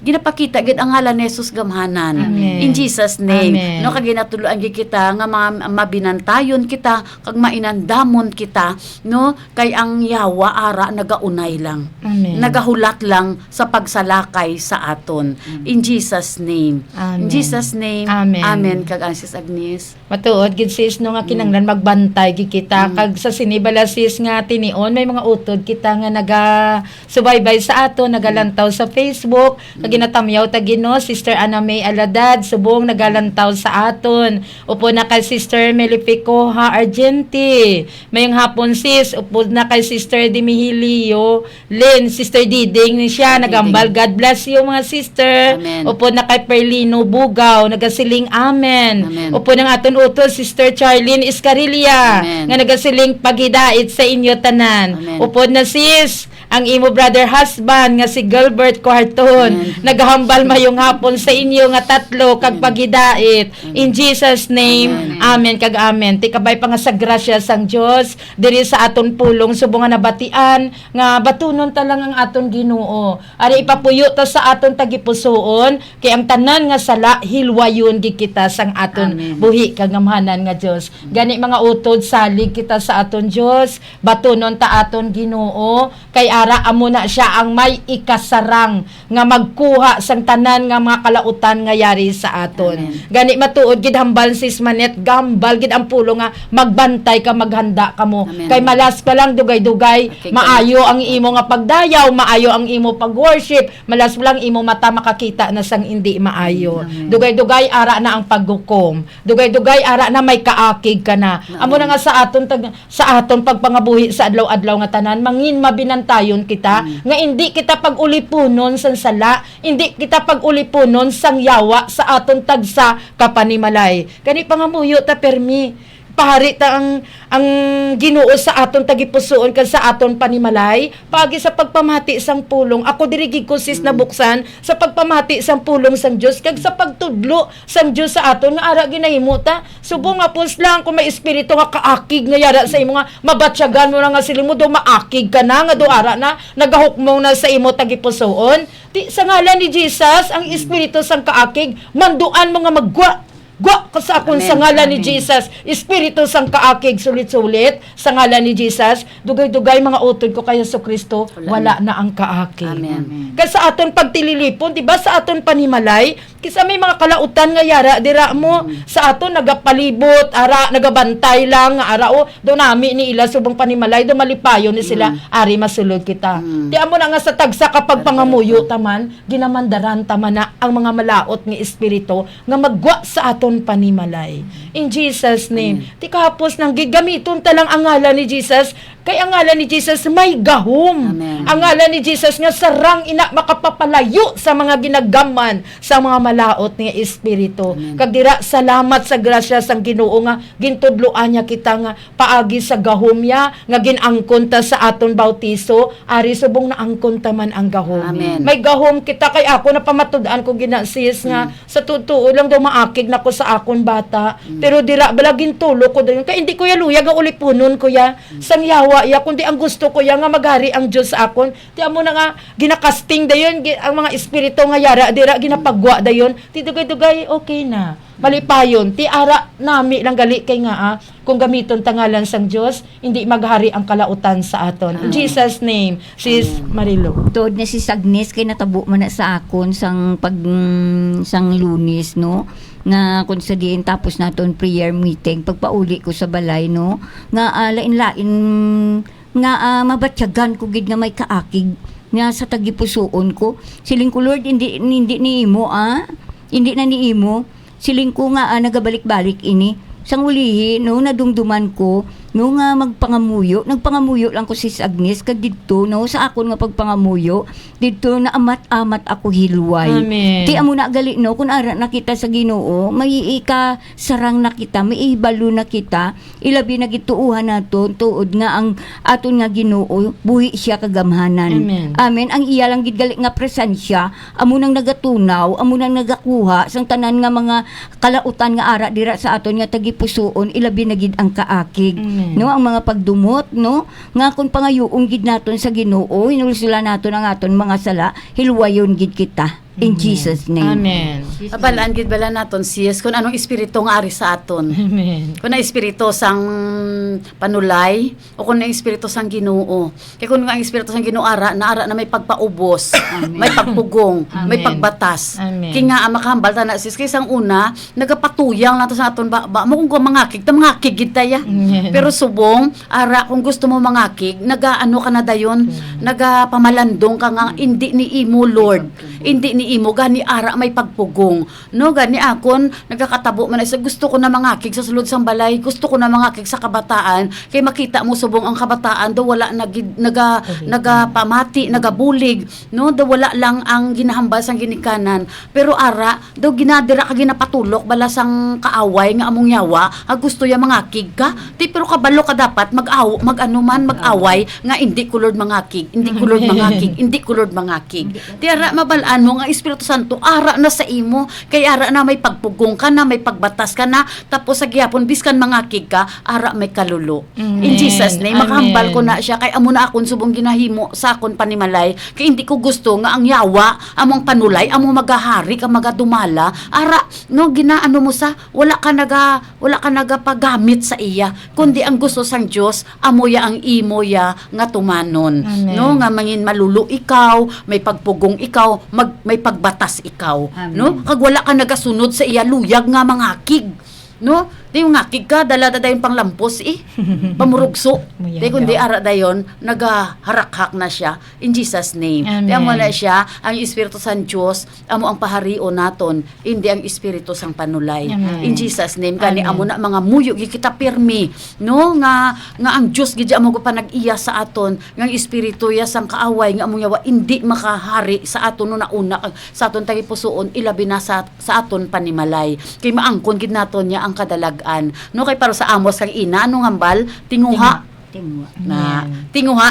ginapakita gid ang ngalan ni Jesus gamhanan. Amen. In Jesus name. Amen. No kag ginatuluan gid kita nga mabinantayon kita kag mainandamon kita no kay ang yawa ara nagaunay lang. Amen. Nagahulat lang sa pagsalakay sa aton. In Jesus name. Amen. In Jesus name. Amen. Amen kag Sis Agnes. Matuod gid sis no nga kinanglan magbantay gid kita kag sa sinibala sis nga tinion may mga utod kita nga naga-subaybay sa ato nagalantaw sa Facebook kag ginatamyaw ta Ginoo Sister Ana May Aladad subong nagalantaw sa aton upo na kay Sister Melipicoha Argenti mayong hapon sis upo na kay Sister Dimihilio Lynn Sister Diding siya nagambal God bless you mga sister. Amen. Upo na kay Perlino Bugaw nagasiling amen. Amen. Upo ng aton utol Sister Charlene Iscarilia Amen. nga nagasiling paghidait sa inyo tanan. Amen. Upod na sis ang imo brother husband nga si Gilbert Quarton. Naghambal mayong hapon sa inyo nga tatlo kag paghidait. In Jesus name, amen kag amen. Ti kabay pa nga sa grasya sang Dios diri sa aton pulong subong nga nabatian nga batunon ta lang ang aton Ginoo. Ari ipapuyo ta sa aton tagipusoon kay ang tanan nga sala hilwayon gi kita sang aton buhi kag gamhanan nga Dios. Gani mga utod salig kita sa aton Dios, batunon ta aton Ginoo kay ara amo na siya ang may ikasarang nga magkuha sang tanan nga mga kalautan nga yari sa aton. Gani matuod gid hambal sis Manet, gambal gid ang pulo nga magbantay ka, maghanda kamo. Kay malas pa lang dugay-dugay, maayo ang imo nga pagdayaw, maayo ang imo pag-worship, malas pa lang imo mata makakita na sang hindi maayo. Dugay-dugay ara na ang paggukom. Dugay-dugay ara na may kaakig ka na. Amo na nga sa aton pagpangabuhi sa adlaw-adlaw nga tanan, mangin mabinantayon kita nga hindi kita pag-ulipunon sang sala, hindi kita pag-ulipunon sang yawa sa aton tagsa kapanimalay. Kani pangamuyo ta permi pahari ta ang Ginoo sa aton tagipusoon kag sa aton panimalay pagi sa pagpamati sang pulong. Ako diri gid ko sis nabuksan sa pagpamati sang pulong sang Dios kag sa pagtudlo sang Dios sa aton nga ara ginahimo ta. Subong nga pus lang kung may espiritu nga kaakig nga yara sa imo nga mabatyagan mo na nga sila mo do maakig ka na nga do ara na nagahukmong na sa imo tagipusoon. Di sa ngalan ni Jesus ang espiritu sang kaakig manduan mo nga magwa ka sa akon sa ngalan ni Jesus. Espiritu sang kaakig sulit-sulit sa ngalan ni Jesus. Dugay-dugay mga utod ko kay Jesucristo, wala na ang kaakig. Amen. Kasi sa aton pagtililipon, di ba sa aton panimalay, kisa may mga kalautan nga yara dira mo sa aton nagapalibot, ara nagabantay lang nga ara o do nami ni ila subong panimalay do malipayon ni sila ari masulod kita. Di amo na nga sa tagsa kapag pangamuyo taman, ginamandaran taman na ang mga malaot nga espiritu nga magwa sa aton panimalay. In Jesus name. Ti kahapos nang gigamiton ta lang ang ngalan ni Jesus, kay ang ngalan ni Jesus may gahom. Amen. Ang ngalan ni Jesus nga sarang ina makapapalayo sa mga ginagaman sa mga malaot nga espiritu. Kag dira salamat sa grasya sang Ginoo nga gintudloan niya kita nga paagi sa gahom ya nga ginangkon ta sa aton bautiso, ari subong naangkon ta man ang gahom. Amen. May gahom kita kay ako na pamatud-an ko ginasis nga sa totoo lang daw maakig na ko sa akon bata. Pero dira balagin tulo ko dayon kay hindi ko ya luya ga ulipunon ko ya sang yawa ya kundi ang gusto ko ya nga maghari ang Dios sa akon. Ti amo na nga ginakasting dayon ang mga espiritu nga yara dira ginapagwa dayon. Ti dugay-dugay okay na. Malipayon ti ara nami lang gali kay nga kung gamiton tangalan sang Dios hindi maghari ang kalautan sa aton. In Jesus name, sis Marilo. Tuod na si Agnes kay natabo man na sa akon sang sang Lunes no nga kung sa diin tapos naton prayer meeting pagpauli ko sa balay no nga lain-lain nga mabatyagan ko gid nga may kaakig nga sa tagipusoon ko siling ko Lord hindi ni imo hindi na ni imo siling ko nga nagabalik-balik ini sang ulihi no nadumduman ko no nga nagpangamuyo lang ko si Agnes kag didto no sa akon nga pagpangamuyo didto na amat ako hilway. Amen. Ti amo na gali no kun ara nakita sa Ginoo may ika sarang nakita may ibalo na kita ilabi na gituuhan naton tuod nga ang aton nga Ginoo buhi siya kagamhanan. Amen. Amen. Ang iya lang gid gali nga presensya amo nang nagatunaw amo nang nagakuha sang tanan nga mga kalautan nga ara dira sa aton nga tagipusoon ilabi na gid ang kaakig. Amen. No ang mga pagdumot no nga kun pangayoon gid naton sa Ginoo hinulsula naton ang aton mga sala hilwayon gid kita in Jesus name. Amen. Abalaan gid bala naton sis kung anong espiritu nga ari sa aton. Amen. Kung na espiritu sang panulay o kung na espiritu sang Ginoo. Kay kung ang espiritu sang Ginoo ara na may pagpaubos, may pagpugong, may Amen. pagbatas. Amen. Kay nga makahambal ta na sis kay sang una nagapatuyang nato sa aton ba mo kung mangakig ta mangakig gid taya. Amen. Pero subong ara kung gusto mo mangakig nagaano ka na dayon, nagapamalandong ka nga hindi ni imo Lord, hindi ni gani imo gani ara may pagpugong no gani akon nagakatabo man sa gusto ko na mangakig sa sulod sang balay, gusto ko na mangakig sa kabataan kay makita mo subong ang kabataan do wala nagapamati nagabulig no do wala lang ang ginahambal sang ginikanan pero ara do ginadira ka ginapatulok bala sang kaaway nga among yawa gusto ya mangakig ka ti pero kabalo ka dapat mag-away nga hindi kulod mangakig hindi kulod mangakig ti ara mabalaan mo nga Espiritu Santo ara na sa imo kay ara na may pagpugong ka na may pagbatas ka na tapos sa gihapon biskan mangakig ka ara may kalulo in Jesus name makahambal ko na siya kay amo na akon subong ginahimo sa akon panimalay kay hindi ko gusto nga ang yawa among panulay among magahari ka magadumala ara no ginaano mo sa wala ka nagapagamit sa iya kundi ang gusto sang Dios amoya ang imo ya nga tumanon no nga mangin malulo ikaw may pagpugong ikaw may pagbatas ikaw no kag wala ka nagasunod sa iya luyag nga mangakig no di yung ngakig ka dala yung panglampos pamurugso di kundi ara dayon nagaharak-hak na siya in Jesus name di amo na siya ang Espiritu sang Dios amo ang paharion naton hindi ang espiritu sang panulay in Jesus name kani amo na mga muyo gi kita pirmi no nga ang Dios gid amo ko pa nag-iya sa aton nga ang espiritu ya sang kaaway nga among yawa hindi makahari sa aton no nauna sa aton tagipusoon ilabi na sa aton panimalay kay maangkon gid naton ya ang kadalag no kay para sa amos kang ina anong hambal tinguha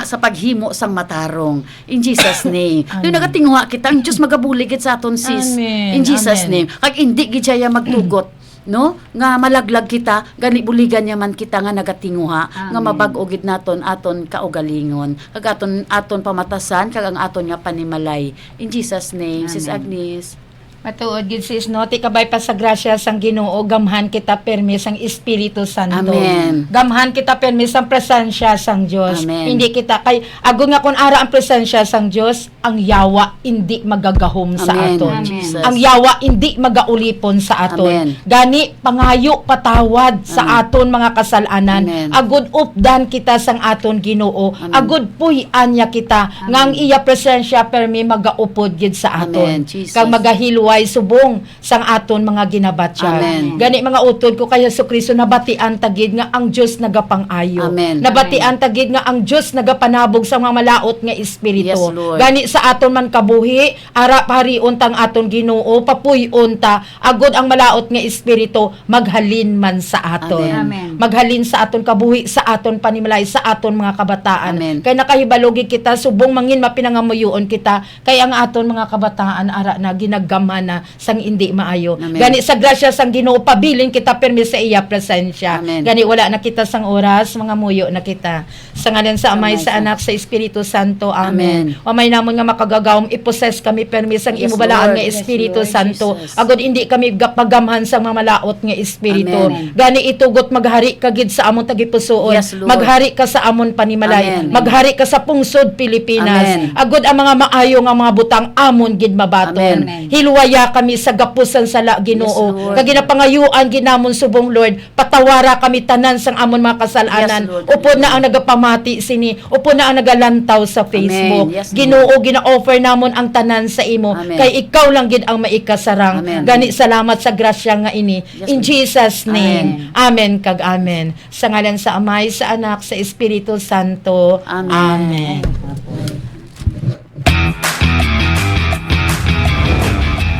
sa paghimo sang matarong in Jesus name no nagatinguha kita ang Dios magabuligid sa aton sis in Jesus name kag hindi gid siya magtugot no nga malaglag kita gani buligan niya man kita nga nagatinguha nga mabag-o gid naton aton kaugalingon kag aton pamatasan kag ang aton nga panimalay in Jesus name sis Agnes. Matuod gid sis no ti kabay pa sa grasya sang Ginoo gamhan kita permi sang Espiritu Santo. Amen. Gamhan kita permi sang presensya sang Dios. Amen. Hindi kita kay agon nga kun ara ang presensya sang Dios, ang yawa hindi magagahom sa Amen. aton. Amen. Jesus. Ang yawa hindi magaulipon sa aton. Amen. Gani pangayo patawad sa aton mga kasalanan. Amen. Agud updan kita sang aton Ginoo. Amen. Agud puy-an niya kita nga ang iya presensya permi magaupod gid sa Amen. aton. Jesus. Kag magahilway subong sang aton mga ginabatya. Amen. Gani mga utod ko kay Jesucristo nabatian tagid nga ang Dios nagapang-ayo. Amen. Nabatian tagid nga ang Dios nagapanabog sa mga malaot nga espiritu. Yes, Lord. Gani sa aton man kabuhi, ara pariun tang aton Ginoo, papuy-on ta agud ang malaot nga espiritu maghalin man sa aton. Amen. Maghalin sa aton kabuhi, sa aton panimalay, sa aton mga kabataan. Amen. Kay nakahibalugi kita subong mangin mapinangamuyon kita kay ang aton mga kabataan ara na ginaggamhan na sang hindi maayo. Amen. Gani sa grasya sang Ginoo pabilin kita permi sa iya presensya. Amen. Gani wala na kita sang oras mga muyo na kita. Sa ngalan sa Amay, sa Anak, sa Espiritu Santo. Amen. Amay namon nga makagagawom iposes kami permi sang Yes, imo balaan Lord. nga Yes, Espiritu Lord Santo. Jesus. Agud hindi kami pagamhan sa mga malaot nga espiritu. Amen. Gani itugot maghari ka gid sa amon tagipusoon. Yes, Lord. Maghari ka sa amon panimalay. Amen. Maghari ka sa pungsod Pilipinas. Amen. Agud ang mga maayo nga mga butang amon gid mabaton. Amen. Hilwaya kami sa gapusan sa Ginoo. Yes, Lord. Kag ginapangayuan ginamon subong Lord, patawara kami tanan sang amon mga kasalanan. Yes, Lord. Upod na ang nagapamati sini, upod na ang nagalantaw sa Facebook. Yes, Lord. Ginoo gina-offer namon ang tanan sa imo Amen. kay ikaw lang gid ang maikasarang. Amen. Gani salamat sa grasya nga ini. Yes, In Lord. Jesus name. Amen kag amen. Sa ngalan sa Amay, sa Anak, sa Espiritu Santo. Amen. Amen.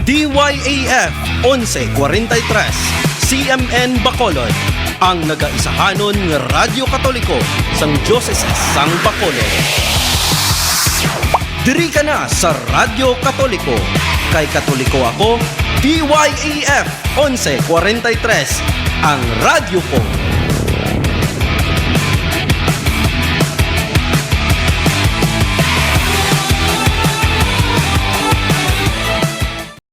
DYAF 1143 CMN Bacolod ang nagaisahanon nga Radyo Katoliko sang Diocese sang Bacolod. Diri ka na sa Radyo Katoliko. Kay Katoliko ako, DYAF 1143 ang radyo ko.